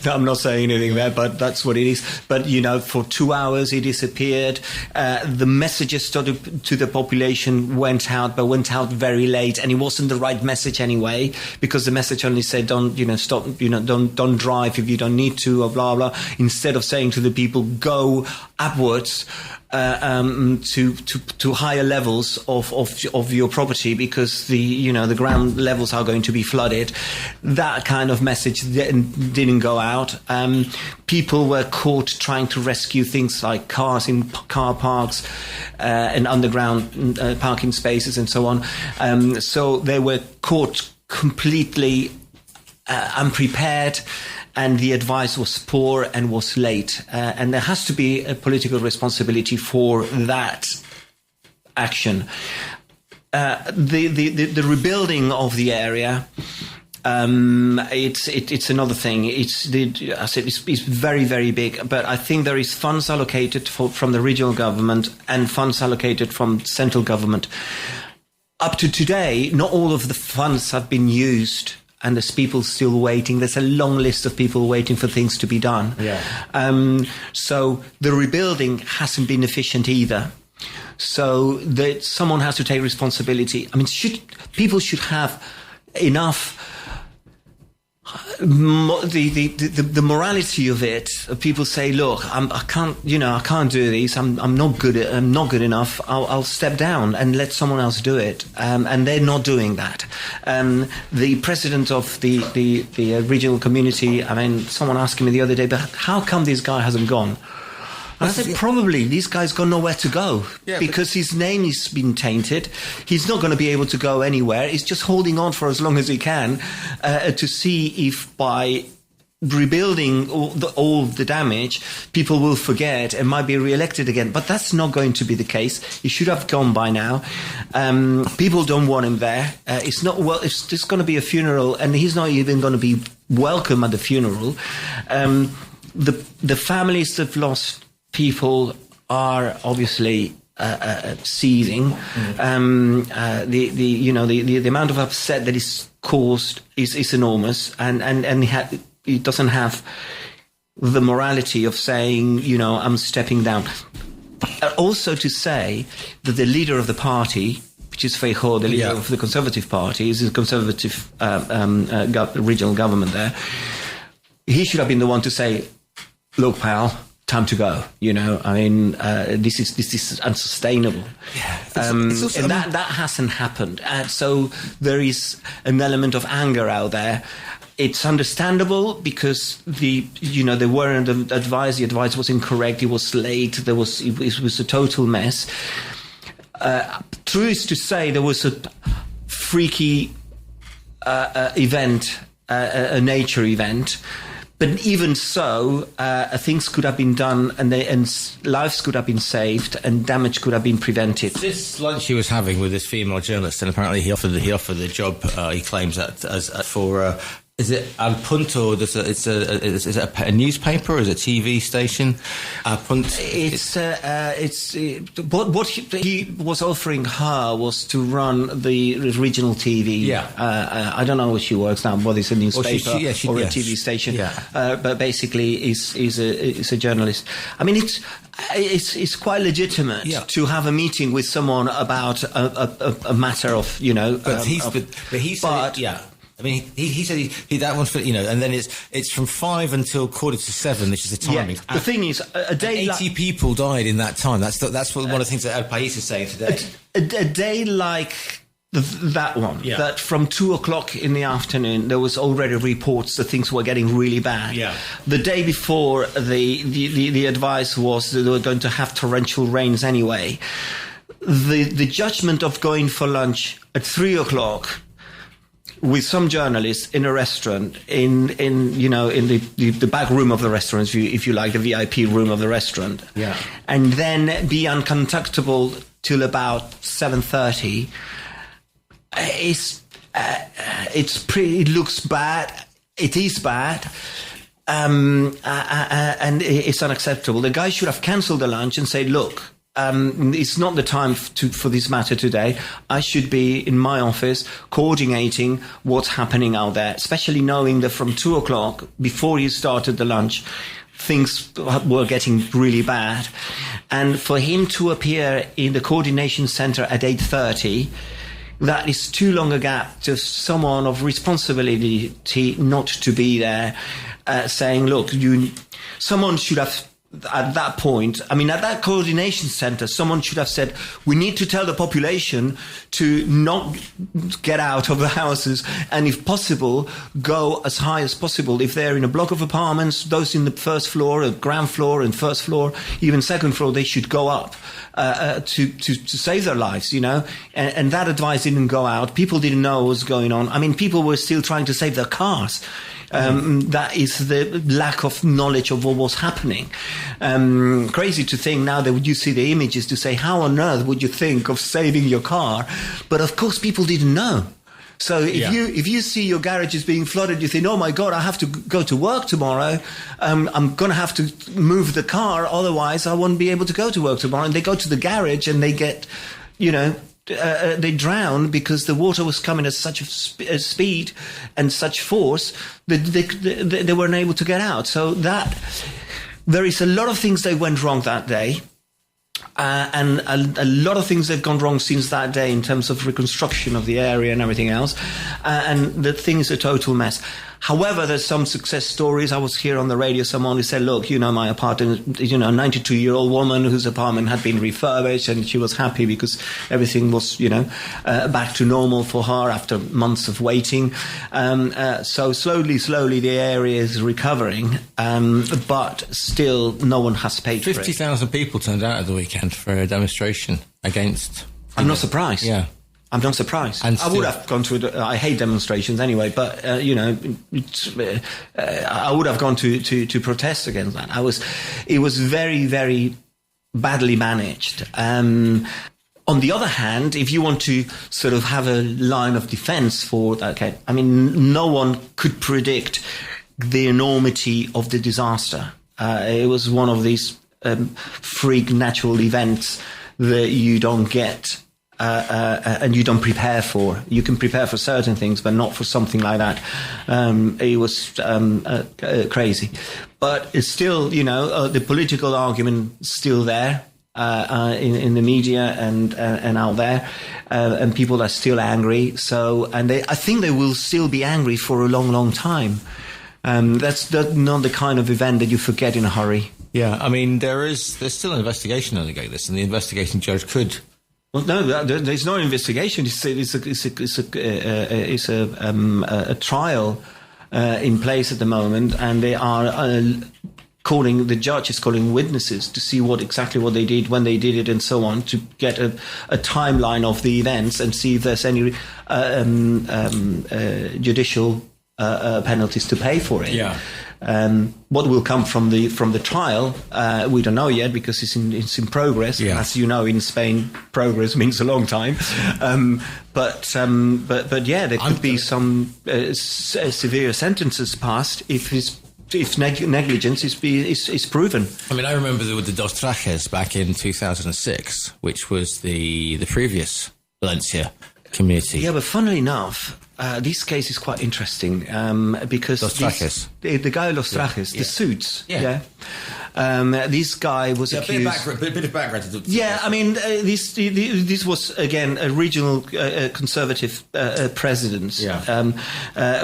I'm not saying anything there, but that's what it is. But, for 2 hours he disappeared. The messages to the population went out, but went out very late, and it wasn't the right message anyway, because the message only said don't stop, don't drive if you don't need to, or blah blah, instead of saying to the people go upwards to higher levels of your property, because the ground levels are going to be flooded. That kind of message didn't go out. People were caught trying to rescue things like cars in car parks and underground parking spaces and so on. So they were caught completely unprepared, and the advice was poor and was late. And there has to be a political responsibility for that action. The rebuilding of the area, it's another thing. It's very, very big, but I think there is funds allocated from the regional government and funds allocated from central government. Up to today, not all of the funds have been used, and there's people still waiting. There's a long list of people waiting for things to be done. Yeah. So the rebuilding hasn't been efficient either. So that someone has to take responsibility. I mean, people should have enough. The morality of it. People say, "Look, I can't do this. I'm not good enough. I'll step down and let someone else do it." And they're not doing that. The president of the regional community. I mean, someone asked me the other day, "But how come this guy hasn't gone?" And I said, probably this guy's got nowhere to go, because his name has been tainted. He's not going to be able to go anywhere. He's just holding on for as long as he can to see if by rebuilding all the damage, people will forget and might be re-elected again. But that's not going to be the case. He should have gone by now. People don't want him there. It's just going to be a funeral, and he's not even going to be welcome at the funeral. The families that have lost people are obviously seething. The amount of upset that is caused is enormous, and he doesn't have the morality of saying, I'm stepping down. Also to say that the leader of the party, which is Feijóo, the leader of the Conservative Party, is a Conservative regional government there. He should have been the one to say, "Look, pal, time to go." This is unsustainable. That hasn't happened. So there is an element of anger out there. It's understandable because they weren't advised. The advice was incorrect. It was late. It was a total mess. True is to say, there was a freaky event, a nature event. But even so, things could have been done, and lives could have been saved, and damage could have been prevented. This lunch he was having with this female journalist, and apparently he offered the job. He claims for. Is it Al Punto? Is it a newspaper? Or is it a TV station? What he was offering her was to run the regional TV. Yeah. I don't know where she works now, whether it's a newspaper or a TV station. Yeah. But basically, is a journalist. I mean, it's quite legitimate to have a meeting with someone about a matter of But he said. I mean, he said that one's for, and then it's from 5 until 6:45, which is the timing. Yeah. The thing is, a day 80 people died in that time. That's one of the things that El País is saying today. A day like that one, that from 2:00 in the afternoon, there was already reports that things were getting really bad. Yeah. The day before, the advice was that they were going to have torrential rains anyway. The judgment of going for lunch at 3:00 with some journalists in a restaurant, in the back room of the restaurant, if you like, the VIP room of the restaurant, and then be uncontactable till about 7:30. It looks bad. It is bad. And it's unacceptable. The guy should have cancelled the lunch and said, look, it's not the time for this matter today. I should be in my office coordinating what's happening out there, especially knowing that from 2:00, before he started the lunch, things were getting really bad. And for him to appear in the coordination center at 8:30, that is too long a gap to someone of responsibility not to be there, saying, look, someone should have, at that point, I mean, at that coordination center, someone should have said, we need to tell the population to not get out of the houses and, if possible, go as high as possible. If they're in a block of apartments, those in the first floor, ground floor and first floor, even second floor, they should go up to save their lives, you know. And that advice didn't go out. People didn't know what was going on. I mean, people were still trying to save their cars. That is the lack of knowledge of what was happening. Crazy to think now that you see the images to say, how on earth would you think of saving your car? But of course, people didn't know. So if you see your garages being flooded, you think, oh my God, I have to go to work tomorrow. I'm going to have to move the car. Otherwise, I won't be able to go to work tomorrow. And they go to the garage and they get, they drown because the water was coming at such a speed and such force that they weren't able to get out. So that there is a lot of things that went wrong that day. And a lot of things have gone wrong since that day in terms of reconstruction of the area and everything else. And the thing is a total mess. However, there's some success stories. I was here on the radio, someone who said, look, my apartment, a 92-year-old woman whose apartment had been refurbished and she was happy because everything was, back to normal for her after months of waiting. So slowly, the area is recovering. But still, no one has paid for it. 50,000 people turned out at the weekend for a demonstration against... I'm not surprised. Yeah. I'm not surprised. And I would have gone to I hate demonstrations anyway, but, I would have gone to protest against that. It was very, very badly managed. On the other hand, if you want to sort of have a line of defense for that, okay, I mean, no one could predict the enormity of the disaster. It was one of these freak natural events that you don't get and you don't prepare for. You can prepare for certain things, but not for something like that. It was crazy. But it's still, the political argument is still there in the media and out there, and people are still angry. So, I think they will still be angry for a long, long time. That's not the kind of event that you forget in a hurry. Yeah, I mean, there's still an investigation undergoing this, and the investigation judge could. Well, no, there's no investigation. It's a trial in place at the moment, and they are the judge is calling witnesses to see what they did, when they did it, and so on, to get a timeline of the events and see if there's any judicial penalties to pay for it. Yeah. What will come from the trial, we don't know yet because it's in progress. Yeah. As you know, in Spain, progress means a long time. But yeah, there could be some severe sentences passed if negligence is proven. I mean, I remember with the Dos Trajes back in 2006, which was the previous Valencia community. Yeah, but funnily enough, this case is quite interesting because the guy Los Trajes, the suits, this guy was accused. A bit of background. I mean, this was again a regional conservative president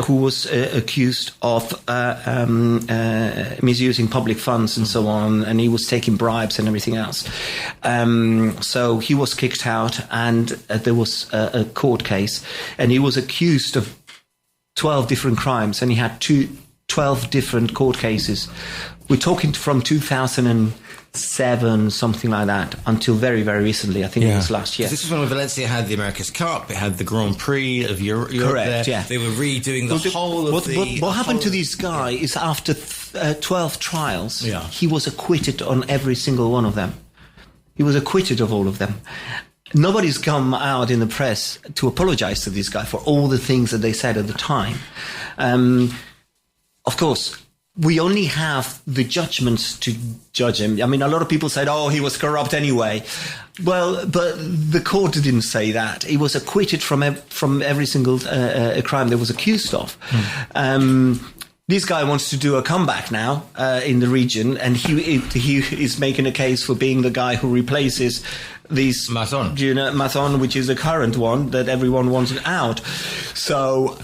who was accused of misusing public funds and so on, and he was taking bribes and everything else. So he was kicked out, and there was a court case, and he was accused of 12 different crimes, and he had 12 different court cases. We're talking from 2007, something like that, until very, very recently. I think it was last year. This is when Valencia had the America's Cup, it had the Grand Prix of Europe. Correct, there. Yeah. They were redoing the whole of the... What happened to this guy is after 12 trials, he was acquitted on every single one of them. He was acquitted of all of them. nobody's come out in the press to apologize to this guy for all the things that they said at the time. Of course, we only have the judgments to judge him. I mean, a lot of people said, he was corrupt anyway. Well, but the court didn't say that. He was acquitted from every single crime that was accused of. This guy wants to do a comeback now in the region, and he is making a case for being the guy who replaces this Mathon, which is the current one that everyone wants out. So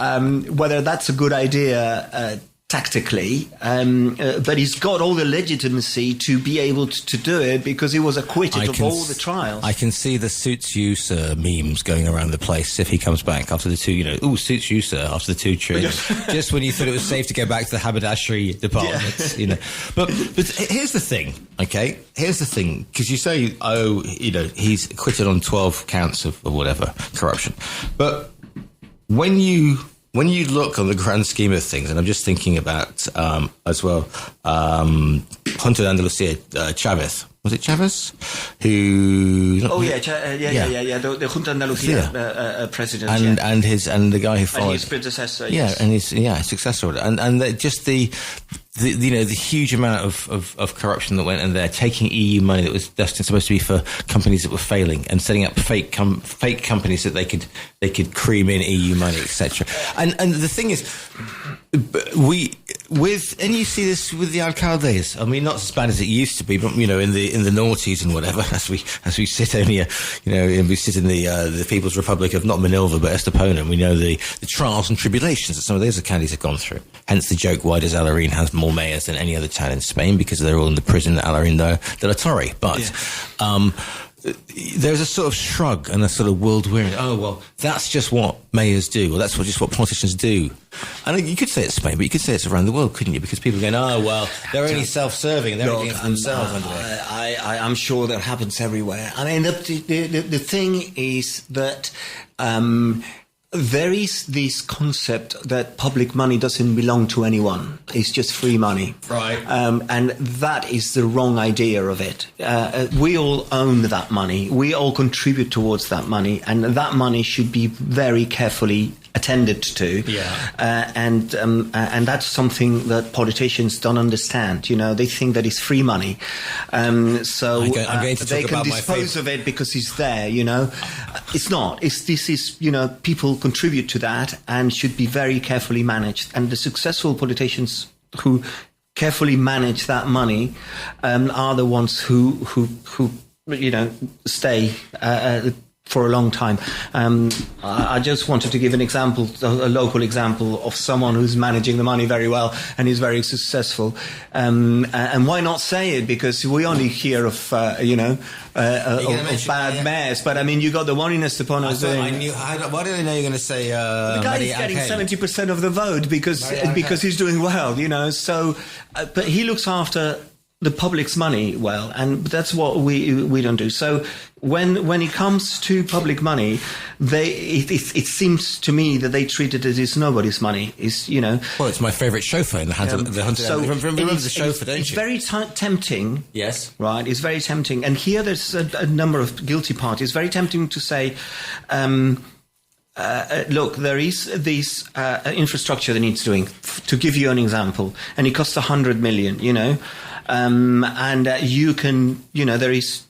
whether that's a good idea tactically, but he's got all the legitimacy to be able to do it because he was acquitted of all the trials. I can see the suits you, sir memes going around the place if he comes back after the two, suits you, sir, after the two trips. Just when you thought it was safe to go back to the haberdashery department, But here's the thing, okay? Here's the thing, because you say, he's acquitted on 12 counts of whatever, corruption. But when you look on the grand scheme of things, and I'm just thinking about, as well, Junta de Andalucía, Chavez. Was it Chavez? Who... the Junta de Andalucía president. And the guy who followed... And his predecessor, and his successor. And just the huge amount of corruption that went in there, taking EU money that was destined supposed to be for companies that were failing and setting up fake companies that they could cream in EU money, etc. And the thing is, and you see this with the alcaldes. I mean, not as bad as it used to be, but in the noughties and whatever, as we sit only, and we sit in the People's Republic of not Manilva but Estepona, and we know the trials and tribulations that some of those counties have gone through. Hence the joke: why does Alarín have more mayors than any other town in Spain? Because they're all in the prison at Alarín de la Torre. But there's a sort of shrug and a sort of world weary. Oh well, that's just what mayors do, or that's just what politicians do. And you could say it's Spain, but you could say it's around the world, couldn't you? Because people are going, they're only self-serving, and they're only for themselves. I'm sure that happens everywhere. I mean, the thing is that there is this concept that public money doesn't belong to anyone. It's just free money. Right. And that is the wrong idea of it. We all own that money. We all contribute towards that money. And that money should be very carefully attended to. And that's something that politicians don't understand. They think that it's free money. So they can dispose of it because it's there, It's not. This is, people contribute to that and should be very carefully managed. And the successful politicians who carefully manage that money are the ones who stay for a long time. I just wanted to give an example, a local example of someone who's managing the money very well and is very successful. And why not say it? Because we only hear of bad mayors. But I mean, you got the one in Estepona. Why did I know you were going to say? The guy is getting 70% of the vote because he's doing well. So, but he looks after the public's money well, and that's what we don't do. So when it comes to public money, it seems to me that they treat it as it's nobody's money. Well, it's my favourite chauffeur in the Hunter. Remember the chauffeur, don't you? It's very tempting. Yes. Right. It's very tempting, and here there's a number of guilty parties. Very tempting to say. Look, there is this infrastructure that needs doing. To give you an example, and it costs 100 million. And you can, there is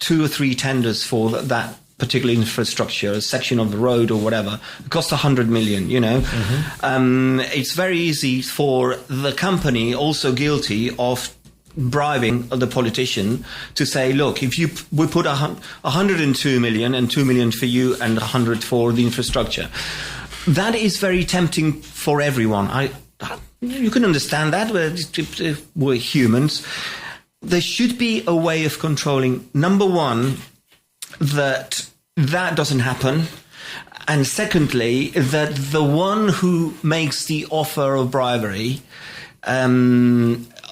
2 or 3 tenders for that particular infrastructure, a section of the road or whatever. It costs 100 million. Mm-hmm. It's very easy for the company, also guilty of bribing the politician, to say, look, if we put 102 million and 2 million for you and 100 for the infrastructure, that is very tempting for everyone. You can understand that. We're humans. There should be a way of controlling, number one, that doesn't happen. And secondly, that the one who makes the offer of bribery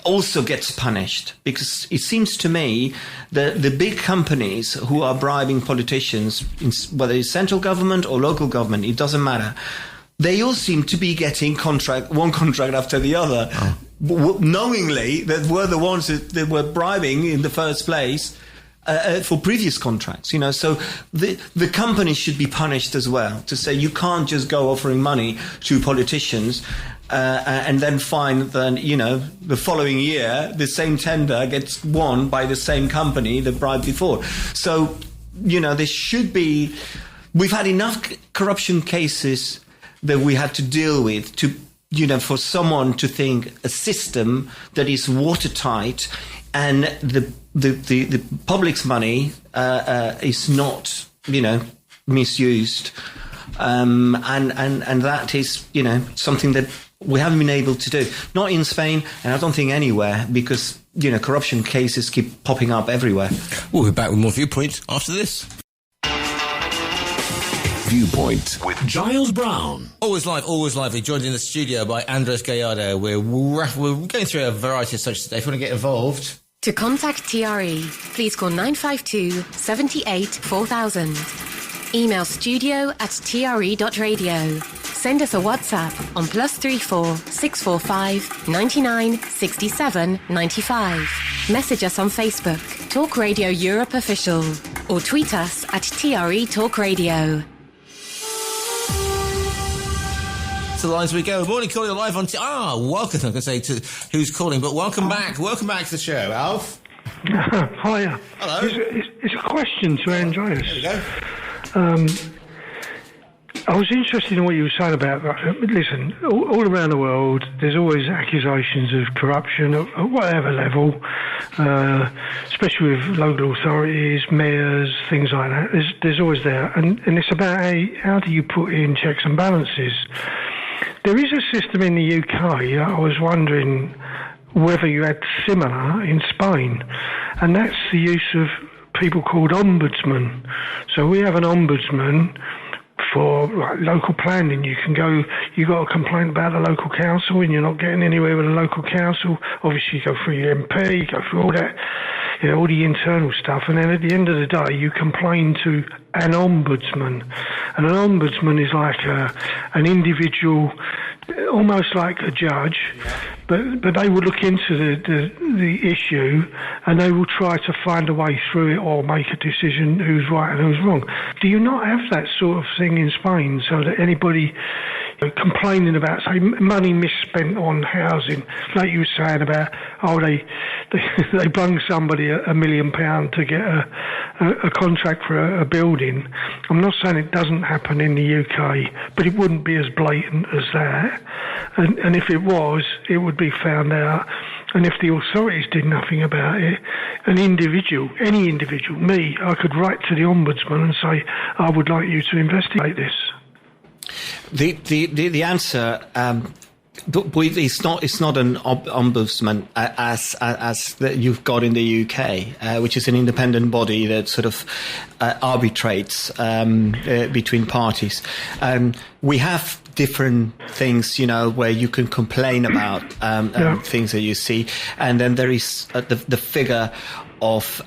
also gets punished. Because it seems to me that the big companies who are bribing politicians, whether it's central government or local government, it doesn't matter, they all seem to be getting one contract after the other, knowingly that were the ones that were bribing in the first place. for previous contracts, so the company should be punished as well, to say you can't just go offering money to politicians and then find that, the following year, the same tender gets won by the same company that bribed before. So, there should be, we've had enough corruption cases that we had to deal with to, for someone to think a system that is watertight and the public's money is not, misused, and that is, something that we haven't been able to do. Not in Spain, and I don't think anywhere, because corruption cases keep popping up everywhere. We'll be back with more Viewpoint after this. Viewpoint with Giles Brown. Always lively. Joined in the studio by Andres Gallardo. We're going through a variety of such today. If you want to get involved. To contact TRE, please call 952 78 4000. Email studio@tre.radio. Send us a WhatsApp on +34 645 99 67 95. Message us on Facebook, Talk Radio Europe Official, or tweet us at TRE Talk Radio. To the lines we go. Morning, calling live on... welcome, I'm going to say to who's calling, but welcome back. Welcome back to the show, Alf. Hiya. Hello. It's a question to Andreas. There you go. I was interested in what you were saying about... Listen, all around the world, there's always accusations of corruption at whatever level, especially with local authorities, mayors, things like that. There's always there. And it's about how do you put in checks and balances. There is a system in the UK, I was wondering whether you had similar in Spain, and that's the use of people called ombudsmen. So we have an ombudsman for local planning. You can go, you got a complaint about the local council and you're not getting anywhere with the local council. Obviously you go through your MP, you go through all that, all the internal stuff, and then at the end of the day you complain to an ombudsman. And an ombudsman is like an individual, almost like a judge, but they will look into the issue and they will try to find a way through it or make a decision who's right and who's wrong. Do you not have that sort of thing in Spain, so that anybody complaining about, say, money misspent on housing, like you were saying about, they brung somebody £1 million to get a contract for a building. I'm not saying it doesn't happen in the UK, but it wouldn't be as blatant as that. And if it was, it would be found out. And if the authorities did nothing about it, any individual, me, I could write to the ombudsman and say, I would like you to investigate this. The answer, it's not an ombudsman as that you've got in the UK, which is an independent body that sort of arbitrates between parties. We have different things, where you can complain about things that you see, and then there is the figure of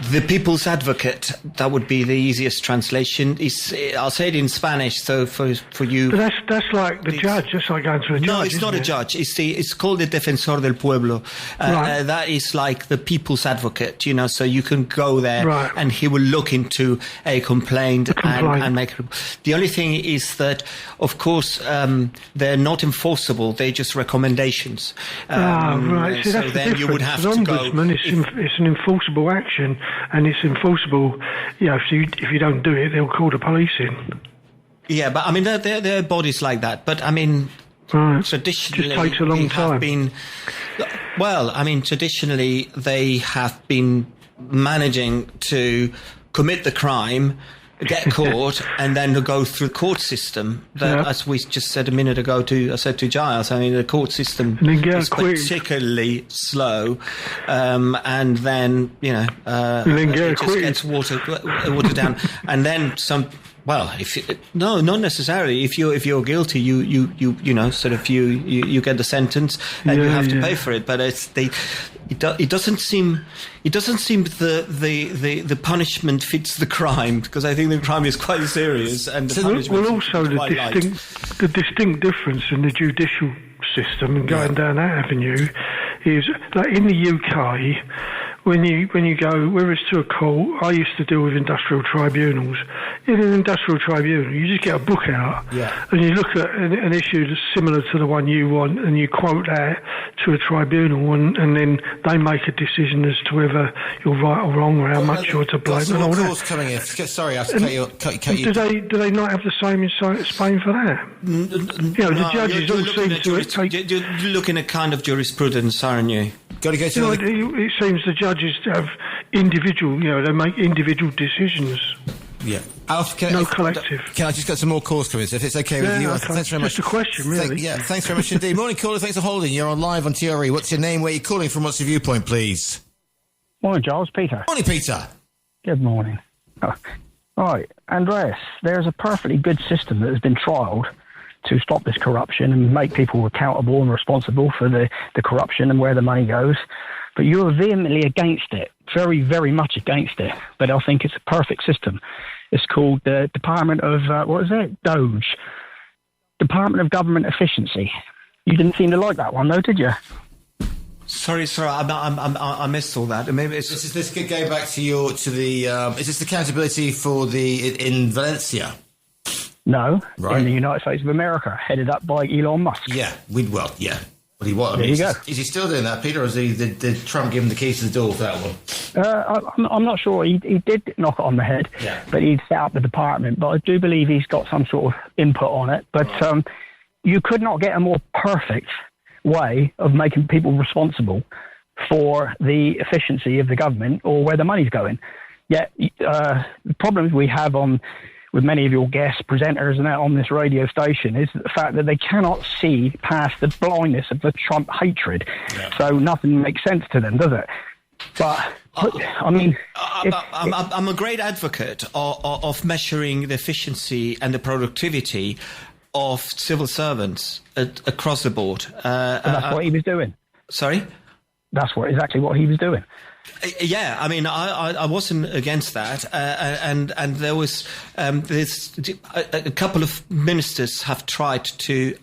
the people's advocate. That would be the easiest translation. I'll say it in Spanish, so for you. But that's like the judge. That's like going to a judge. No, it's not a judge. It's called the Defensor del Pueblo. Right. That is like the people's advocate. So you can go there, right, and he will look into a complaint. And make. The only thing is that, of course, they're not enforceable. They're just recommendations. Right. So that's then the you would have to go. It's an enforceable action, and it's enforceable. If you don't do it, they'll call the police in. Yeah, but I mean, there are bodies like that. But I mean, traditionally, it just takes a long time. Traditionally, they have been managing to commit the crime, get caught, and then to go through the court system. As we just said a minute ago I said to Giles, I mean, the court system is particularly slow, and then it just gets watered down, and then some. Well, not necessarily. If you're guilty, you get the sentence and you have to pay for it. But it doesn't seem the punishment fits the crime, because I think the crime is quite serious, and the punishment also the distinct difference in the judicial system and going down that avenue is like in the UK. When you go, whether it's to a court, I used to deal with industrial tribunals. In an industrial tribunal, you just get a book out, and you look at an issue that's similar to the one you want, and you quote that to a tribunal, and then they make a decision as to whether you're right or wrong, or how much you're to blame. Some more calls coming in. Sorry, I have to cut you. Do they not have the same in Spain for that? The judges all seem to take... You're looking at kind of jurisprudence, aren't you? Got to go to it seems the judges have individual, they make individual decisions. Yeah. Alf, no collective. Can I just get some more calls coming? So if it's okay with you, okay. Thanks very much. Just a question, really. Thanks very much indeed. Morning, caller. Thanks for holding. You're on live on TRE. What's your name? Where are you calling from? What's your viewpoint, please? Morning, Giles. Peter. Morning, Peter. Good morning. Right, Andreas, there's a perfectly good system that has been trialled to stop this corruption and make people accountable and responsible for the corruption and where the money goes. But you're vehemently against it, very, very much against it. But I think it's a perfect system. It's called the Department of, DOGE, Department of Government Efficiency. You didn't seem to like that one, though, did you? Sorry, I missed all that. Maybe this could go back to is this the accountability in Valencia? No, right. In the United States of America, headed up by Elon Musk. Yeah, But there you go. Is he still doing that, Peter, or did Trump give him the keys to the door for that one? I'm not sure. He did knock it on the head, but he'd set up the department. But I do believe he's got some sort of input on it. But you could not get a more perfect way of making people responsible for the efficiency of the government or where the money's going. Yet the problems we have with many of your guest presenters and that on this radio station is the fact that they cannot see past the blindness of the Trump hatred. Yeah. So nothing makes sense to them, does it? But I mean, I'm a great advocate of measuring the efficiency and the productivity of civil servants across the board. That's what he was doing. Sorry? That's exactly what he was doing. Yeah, I mean, I wasn't against that, and there was a couple of ministers have tried to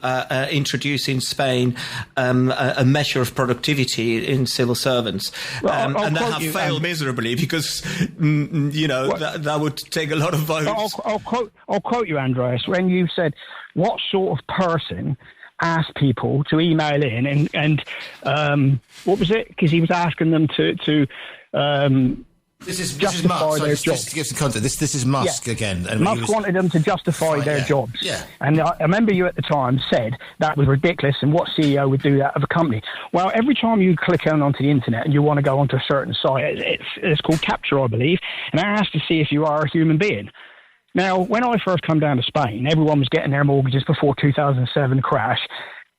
introduce in Spain a measure of productivity in civil servants, and they have failed miserably because that would take a lot of votes. I'll quote you, Andreas, when you said, "What sort of person asked people to email in and what was it? Because he was asking them to This is Musk. Sorry, just to give some context, this is Musk again. And Musk wanted them to justify their jobs. Yeah. And I remember you at the time said that was ridiculous and what CEO would do that of a company. Well, every time you click onto the internet and you want to go onto a certain site, it's called Capture, I believe, and it asks to see if you are a human being. Now, when I first come down to Spain, everyone was getting their mortgages before 2007 crash.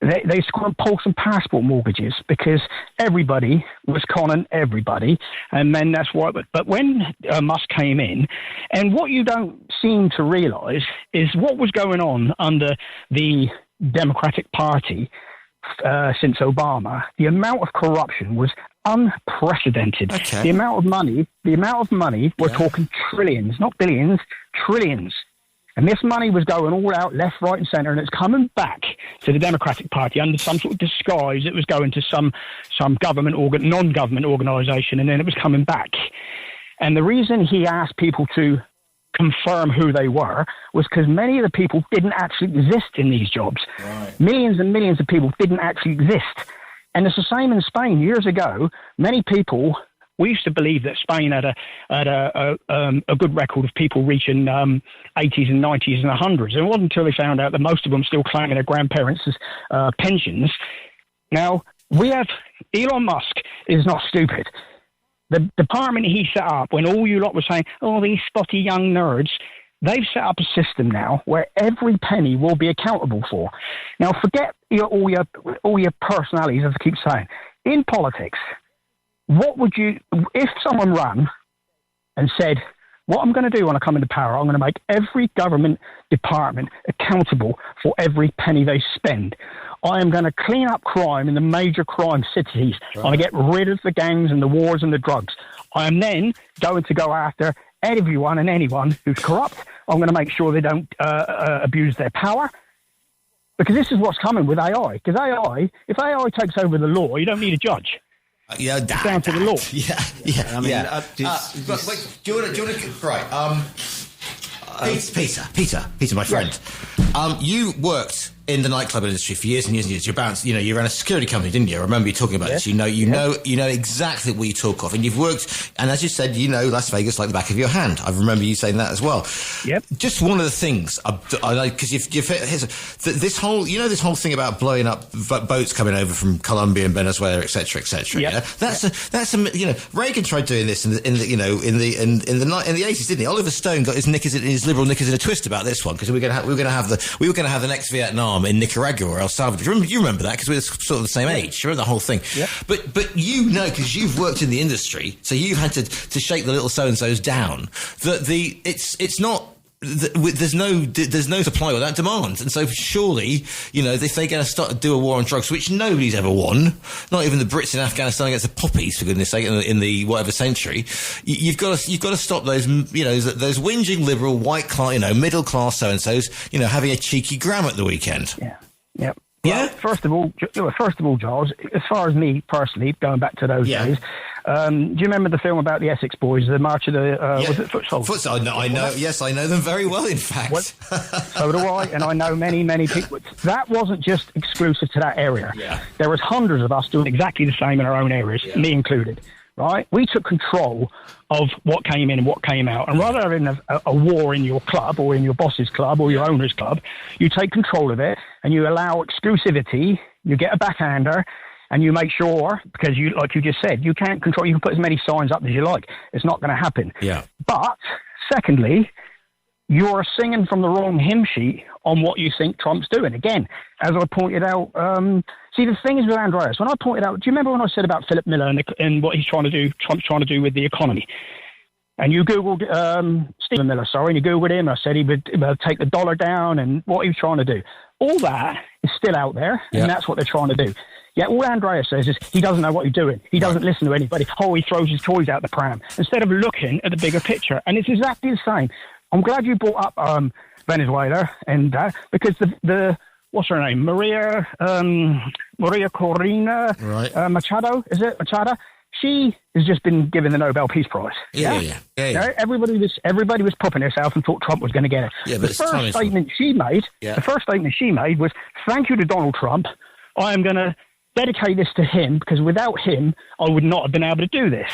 They used to call them pulse and passport mortgages because everybody was conning everybody, and then that's why. But when Musk came in, and what you don't seem to realise is what was going on under the Democratic Party since Obama. The amount of corruption was unprecedented. Okay. The amount of money, we're talking trillions, not billions, trillions. And this money was going all out, left, right and centre, and it's coming back to the Democratic Party under some sort of disguise. It was going to some non-government organisation, and then it was coming back. And the reason he asked people to confirm who they were was because many of the people didn't actually exist in these jobs. Right. Millions and millions of people didn't actually exist. And it's the same in Spain. Years ago, many people... We used to believe that Spain had a good record of people reaching 80s and 90s and 100s. And it wasn't until they found out that most of them still claiming their grandparents' pensions. Now, we have Elon Musk is not stupid. The department he set up, when all you lot were saying, oh, these spotty young nerds, they've set up a system now where every penny will be accountable for. Now, forget all your personalities, as I keep saying. In politics... What would you, if someone ran and said, what I'm going to do when I come into power, I'm going to make every government department accountable for every penny they spend. I am going to clean up crime in the major crime cities. Right. I'm going to get rid of the gangs and the wars and the drugs. I am then going to go after everyone and anyone who's corrupt. I'm going to make sure they don't abuse their power. Because this is what's coming with AI. Because if AI takes over the law, you don't need a judge. It's down to the law. Yeah. I mean, wait, do you want to? Right. Peter, my friend. You worked in the nightclub industry for years and years and years. You ran a security company, didn't you? I remember you talking about this. You know exactly what you talk of, and you've worked. And as you said, you know Las Vegas like the back of your hand. I remember you saying that as well. Yep. Just one of the things I know, because this whole thing about blowing up boats coming over from Colombia and Venezuela, etc., etc. Yep. Yeah, Reagan tried doing this in the 80s, didn't he? Oliver Stone got his liberal knickers in a twist about this one, because we were going to have the next Vietnam in Nicaragua or El Salvador. You remember that, because we were sort of the same age. You remember the whole thing. Yep. But because you've worked in the industry, so you've had to shake the little so-and-sos down. It's not... There's no supply without demand, and so surely, if they're going to start to do a war on drugs, which nobody's ever won, not even the Brits in Afghanistan against the poppies, for goodness' sake, in the whatever century, you've got to stop those those whinging liberal white class, middle class so-and-sos, having a cheeky gram at the weekend. Yeah. Yep. Yeah. Well, first of all, Giles, as far as me personally, going back to those days, do you remember the film about the Essex Boys, the March of the was it Foot Soldiers? I know. Yes, I know them very well. In fact, so do I, and I know many people. That wasn't just exclusive to that area. Yeah. There was hundreds of us doing exactly the same in our own areas, me included. Right? We took control of what came in and what came out. And rather than a war in your club or in your boss's club or your owner's club, you take control of it and you allow exclusivity, you get a backhander, and you make sure, because like you just said, you can't control, you can put as many signs up as you like. It's not going to happen. Yeah. But secondly, you're singing from the wrong hymn sheet on what you think Trump's doing. Again, as I pointed out, see, the thing is with Andreas, when I pointed out, do you remember when I said about Philip Miller and what Trump's trying to do with the economy? And you Googled Stephen Miller, and you Googled him, I said he would take the dollar down and what he was trying to do. All that is still out there, and that's what they're trying to do. Yet all Andreas says is he doesn't know what he's doing. He doesn't listen to anybody. He throws his toys out the pram instead of looking at the bigger picture. And it's exactly the same. I'm glad you brought up Venezuela, and because the what's her name, Maria Corina Machado, is it Machado? She has just been given the Nobel Peace Prize. Yeah. Everybody was popping herself and thought Trump was going to get it. Yeah, but the first statement she made was, "Thank you to Donald Trump. I am going to dedicate this to him, because without him, I would not have been able to do this."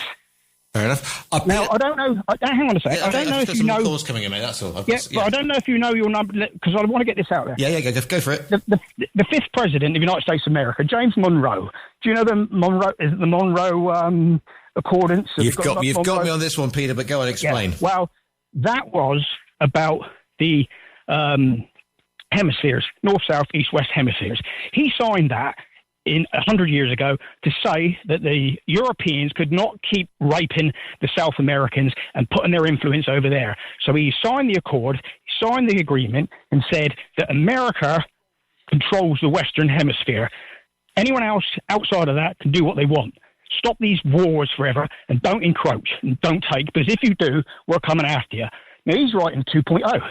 Fair enough. Now, I don't know. Hang on a second. I don't know if you know. Calls coming in, mate. That's all. But I don't know if you know your number, because I want to get this out there. Yeah. Go for it. The fifth president of the United States of America, James Monroe. Do you know the Monroe? Is it the Monroe Accordance? You've got me on this one, Peter. But go on, explain. Yeah. Well, that was about the hemispheres, north, south, east, west hemispheres. He signed that 100 years ago to say that the Europeans could not keep raping the South Americans and putting their influence over there. So he signed the accord, signed the agreement, and said that America controls the Western Hemisphere. Anyone else outside of that can do what they want. Stop these wars forever and don't encroach and don't take, because if you do, we're coming after you. Now, he's writing 2.0,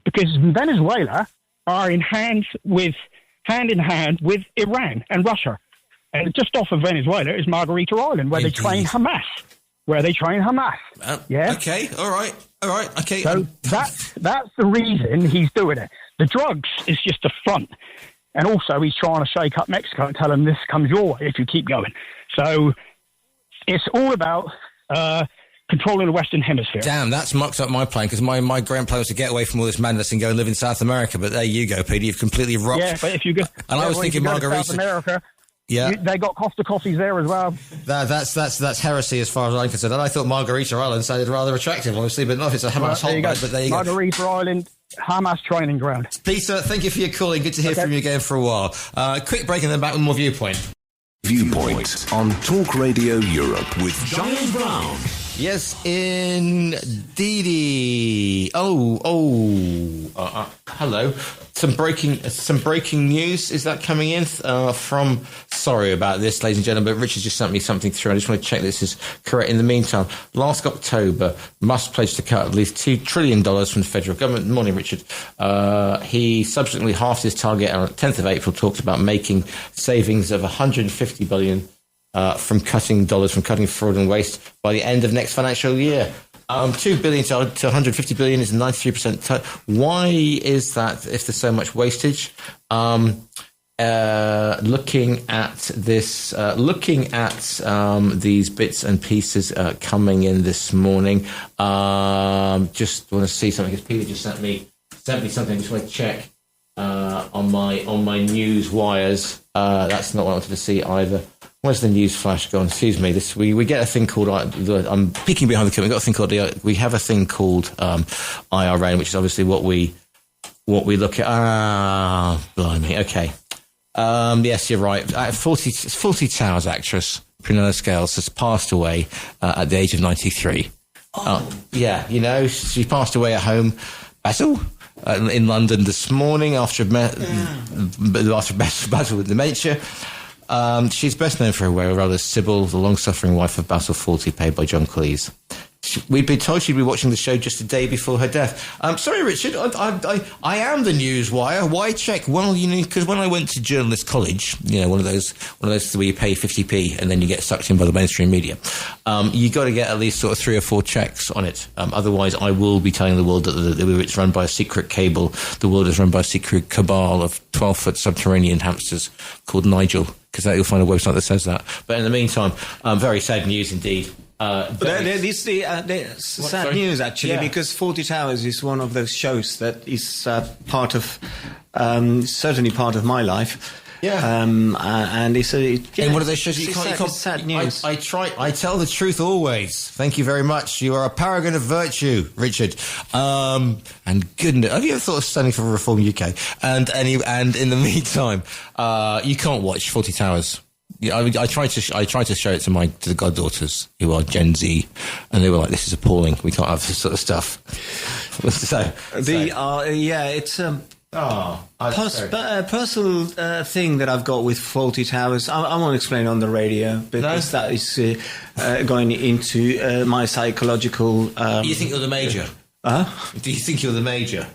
because Venezuela are in hand in hand with Iran and Russia. And just off of Venezuela is Margarita Island, where they train Hamas. Okay, all right, okay. So that's the reason he's doing it. The drugs is just a front. And also he's trying to shake up Mexico and tell them this comes your way if you keep going. So it's all about controlling the Western Hemisphere. Damn, that's mucked up my plan, because my grand plan was to get away from all this madness and go and live in South America. But there you go, Peter. You've completely rocked. Yeah, but if you go, and I was thinking Margarita. South America, they got Costa Coffees there as well. That's heresy as far as I'm concerned. And I thought Margarita Island sounded rather attractive, obviously, but not if it's a Hamas hotbed. But there you go. Margarita Island, Hamas training ground. Peter, thank you for your calling. Good to hear from you again for a while. Quick break and then back with more Viewpoint. Viewpoint on Talk Radio Europe with Giles Brown. Yes, indeedy. Hello. some breaking news. Is that coming in from? Sorry about this, ladies and gentlemen, but Richard just sent me something through. I just want to check this is correct. In the meantime, last October, Musk pledged to cut at least $2 trillion from the federal government. Morning, Richard. He subsequently halved his target on the 10th of April. Talked about making savings of $150 billion from cutting fraud and waste by the end of next financial year. $2 billion to $150 billion is 93%. Why is that if there's so much wastage? Looking at this, these bits and pieces coming in this morning. Just want to see something because Peter just sent me something. I just want to check on my news wires. That's not what I wanted to see either. Where's the news flash gone? Excuse me. We get a thing called. I'm peeking behind the curtain. We have a thing called IRA, which is obviously what we look at. Blimey. Okay. Yes, you're right. 40 Towers actress Prunella Scales has passed away at the age of 93. Yeah, she passed away at home, Basil, in London this morning after a battle with dementia. She's best known for her role as Sybil, the long-suffering wife of Basil Fawlty, played by John Cleese. We'd been told she'd be watching the show just a day before her death. Sorry, Richard, I am the news wire. Why check? Well, because when I went to journalist college, one of those where you pay 50p and then you get sucked in by the mainstream media. You got to get at least sort of 3 or 4 checks on it. Otherwise, I will be telling the world that it's run by a secret cable. The world is run by a secret cabal of 12-foot subterranean hamsters called Nigel. Because you'll find a website that says that. But in the meantime, very sad news indeed. This is sad news, actually, because 40 Towers is one of those shows that is certainly part of my life. Yeah. And it's in one of those shows you can't. Sad news. I tell the truth always. Thank you very much. You are a paragon of virtue, Richard. And goodness, have you ever thought of standing for Reform UK? And in the meantime, you can't watch 40 Towers. Yeah, I tried to show it to the goddaughters who are Gen Z, and they were like, "This is appalling. We can't have this sort of stuff." It's a personal thing that I've got with 40 Towers. I won't explain on the radio because that is going into my psychological. You think you're the major? Do you think you're the major?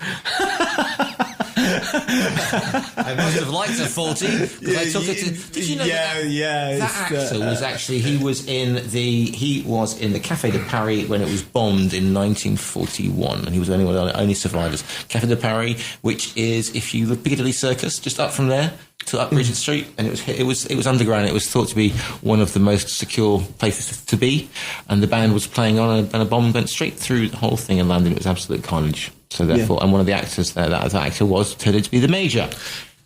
I must have liked a 40 because I took it to. Did you know that actor was actually he was in the Café de Paris when it was bombed in 1941, and he was one of the only survivors. Café de Paris, which is if you look Piccadilly Circus, just up from there to up Regent Street, and it was underground. It was thought to be one of the most secure places to be, and the band was playing on, and a bomb went straight through the whole thing and landed. It was absolute carnage. So therefore, and one of the actors there, that actor turned out to be the major.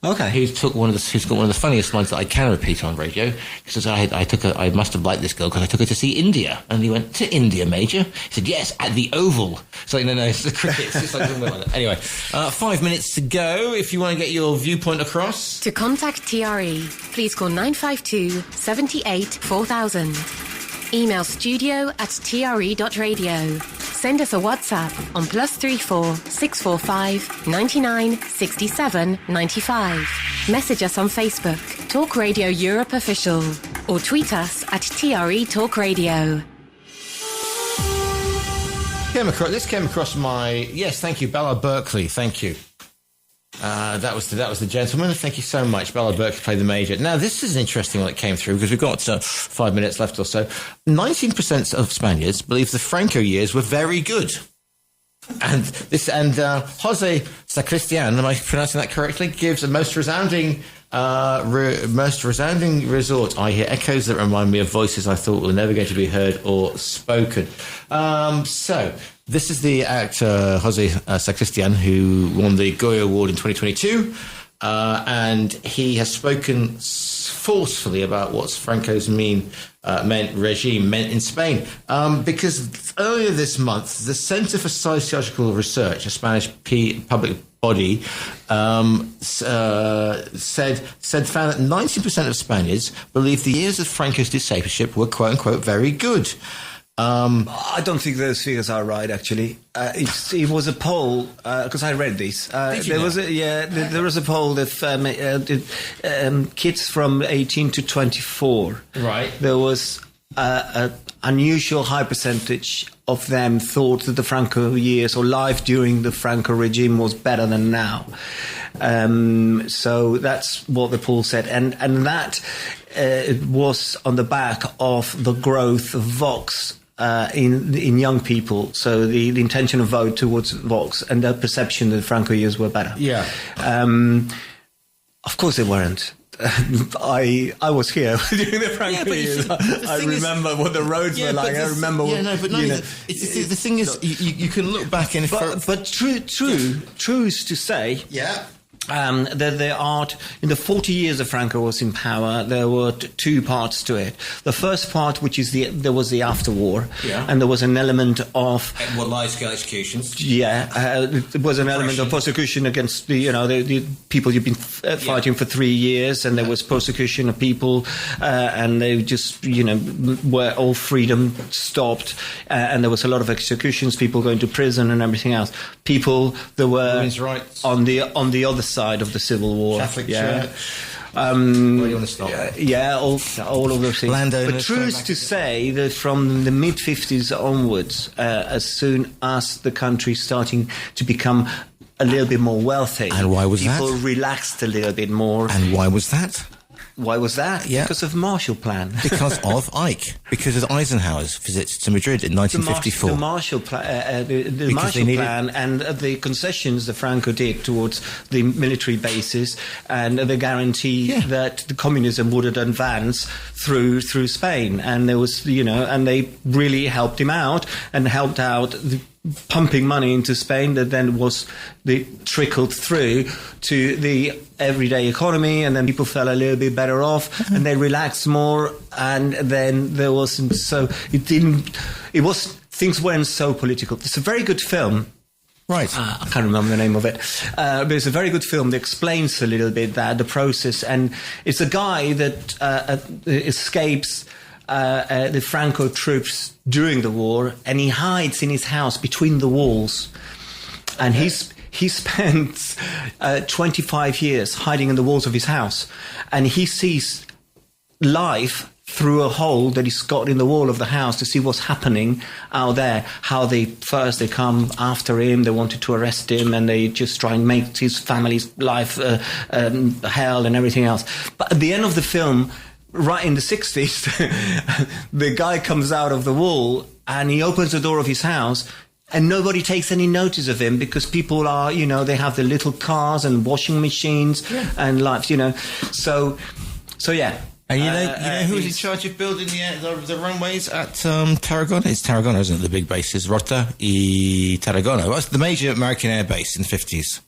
Okay. Who's got one of the funniest lines that I can repeat on radio. Because I must have liked this girl because I took her to see India, and he went to India, Major. He said yes at the Oval. So no, it's the cricket. It's like something like that. Anyway, 5 minutes to go. If you want to get your viewpoint across, to contact TRE, please call 952 78 4000. Email studio@tre.radio. Send us a WhatsApp on +34 645 99 67 95. Message us on Facebook, Talk Radio Europe Official, or tweet us at TRE Talk Radio. This came across my... Yes, thank you, Bella Berkeley, thank you. That was the gentleman. Thank you so much. Bella Berkeley played the major. Now, this is an interesting one that came through because we've got 5 minutes left or so. 19% of Spaniards believe the Franco years were very good. And Jose Sacristian, am I pronouncing that correctly, gives a most resounding resort. I hear echoes that remind me of voices I thought were never going to be heard or spoken. So this is the actor Jose Sacristian, who won the Goya Award in 2022, and he has spoken forcefully about what Franco's regime meant in Spain. Because earlier this month, the Centre for Sociological Research, a Spanish public body, found that 90% of Spaniards believe the years of Franco's dictatorship were quote unquote very good. I don't think those figures are right, actually. It was a poll, because I read this. There was a poll that kids from 18 to 24. Right. There was an unusual high percentage of them thought that the Franco years or life during the Franco regime was better than now. So that's what the poll said. And that it was on the back of the growth of Vox in young people, so the intention of vote towards Vox and the perception that Franco years were better. Yeah. Of course they weren't. I was here during the Franco years. I remember what the roads were like. I remember what... the thing is, you can look back and... But true is to say... Yeah. That there are, in the 40 years that Franco was in power, there were two parts to it. The first part, which is there was the after-war, and there was an element of large-scale executions. Yeah, there was an element of persecution against the people you've been fighting for 3 years, and there was persecution of people, and they just were all freedom stopped, and there was a lot of executions, people going to prison and everything else. People that were women's rights on the other side of the Civil War. Catholic Church. Where do you want to stop? All of those things. Landowners. But true is to say that from the mid-50s onwards, as soon as the country starting to become a little bit more wealthy, and why was people relaxed a little bit more. And why was that? Why was that? Yeah. Because of Marshall Plan. Because of Ike. Because of Eisenhower's visit to Madrid in 1954. The Marshall Plan and the concessions that Franco did towards the military bases and the guarantee that the communism would advance through Spain. And there was, and they really helped him out and helped out pumping money into Spain that then trickled through to the everyday economy, and then people felt a little bit better off and they relaxed more, and then there wasn't things weren't so political. It's a very good film. Right. I can't remember the name of it. But it's a very good film that explains a little bit the process, and it's a guy that escapes the Franco troops during the war, and he hides in his house between the walls, and he spends 25 years hiding in the walls of his house, and he sees life through a hole that he's got in the wall of the house to see what's happening out there. How they come after him, they wanted to arrest him, and they just try and make his family's life hell and everything else. But at the end of the film, right in the 60s, the guy comes out of the wall and he opens the door of his house, and nobody takes any notice of him because people are, they have their little cars and washing machines and lives, So yeah. And you know who was in charge of building the runways at Tarragona? It's Tarragona, isn't it? The big base is Rota y Tarragona. Well, it's the major American air base in the 50s.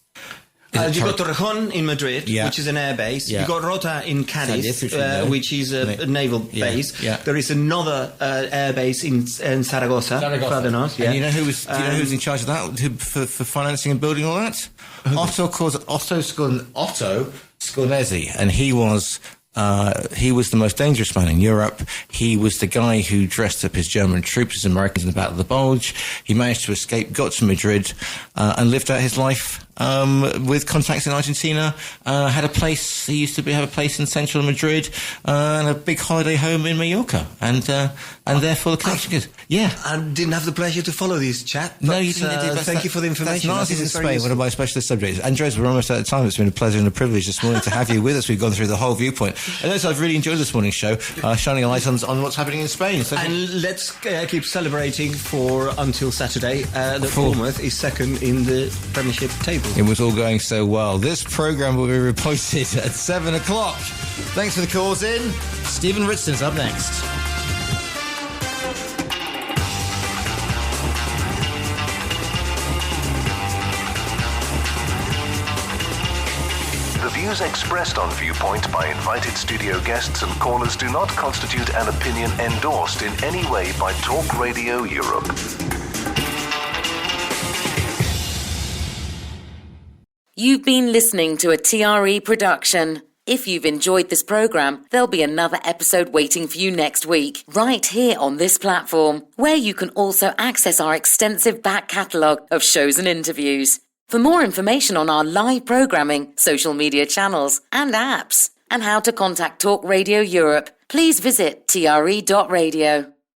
You've got Torrejón in Madrid, which is an air base. You've got Rota in Cádiz, which is a naval base. Yeah. There is another air base in Zaragoza. Further north. And you know who was in charge of that for financing and building all that? Otto Scornesi, and he was the most dangerous man in Europe. He was the guy who dressed up his German troops as Americans in the Battle of the Bulge. He managed to escape, got to Madrid, and lived out his life with contacts in Argentina. Had a place. He used to have a place in central Madrid and a big holiday home in Mallorca. And therefore the connection is I didn't have the pleasure to follow this chat. No, you didn't. Thank you for the information. That's Nazis in Spain, one of my specialist subjects. Andres, we're almost out of time. It's been a pleasure and a privilege this morning to have you with us. We've gone through the whole Viewpoint. And I've really enjoyed this morning's show, shining a light on what's happening in Spain. So and let's keep celebrating until Saturday that Bournemouth is second in the Premiership table. It was all going so well. This programme will be reposted at 7 o'clock. Thanks for the calls in. Stephen Ritson's up next. The views expressed on Viewpoint by invited studio guests and callers do not constitute an opinion endorsed in any way by Talk Radio Europe. You've been listening to a TRE production. If you've enjoyed this programme, there'll be another episode waiting for you next week, right here on this platform, where you can also access our extensive back catalogue of shows and interviews. For more information on our live programming, social media channels and apps, and how to contact Talk Radio Europe, please visit TRE.radio.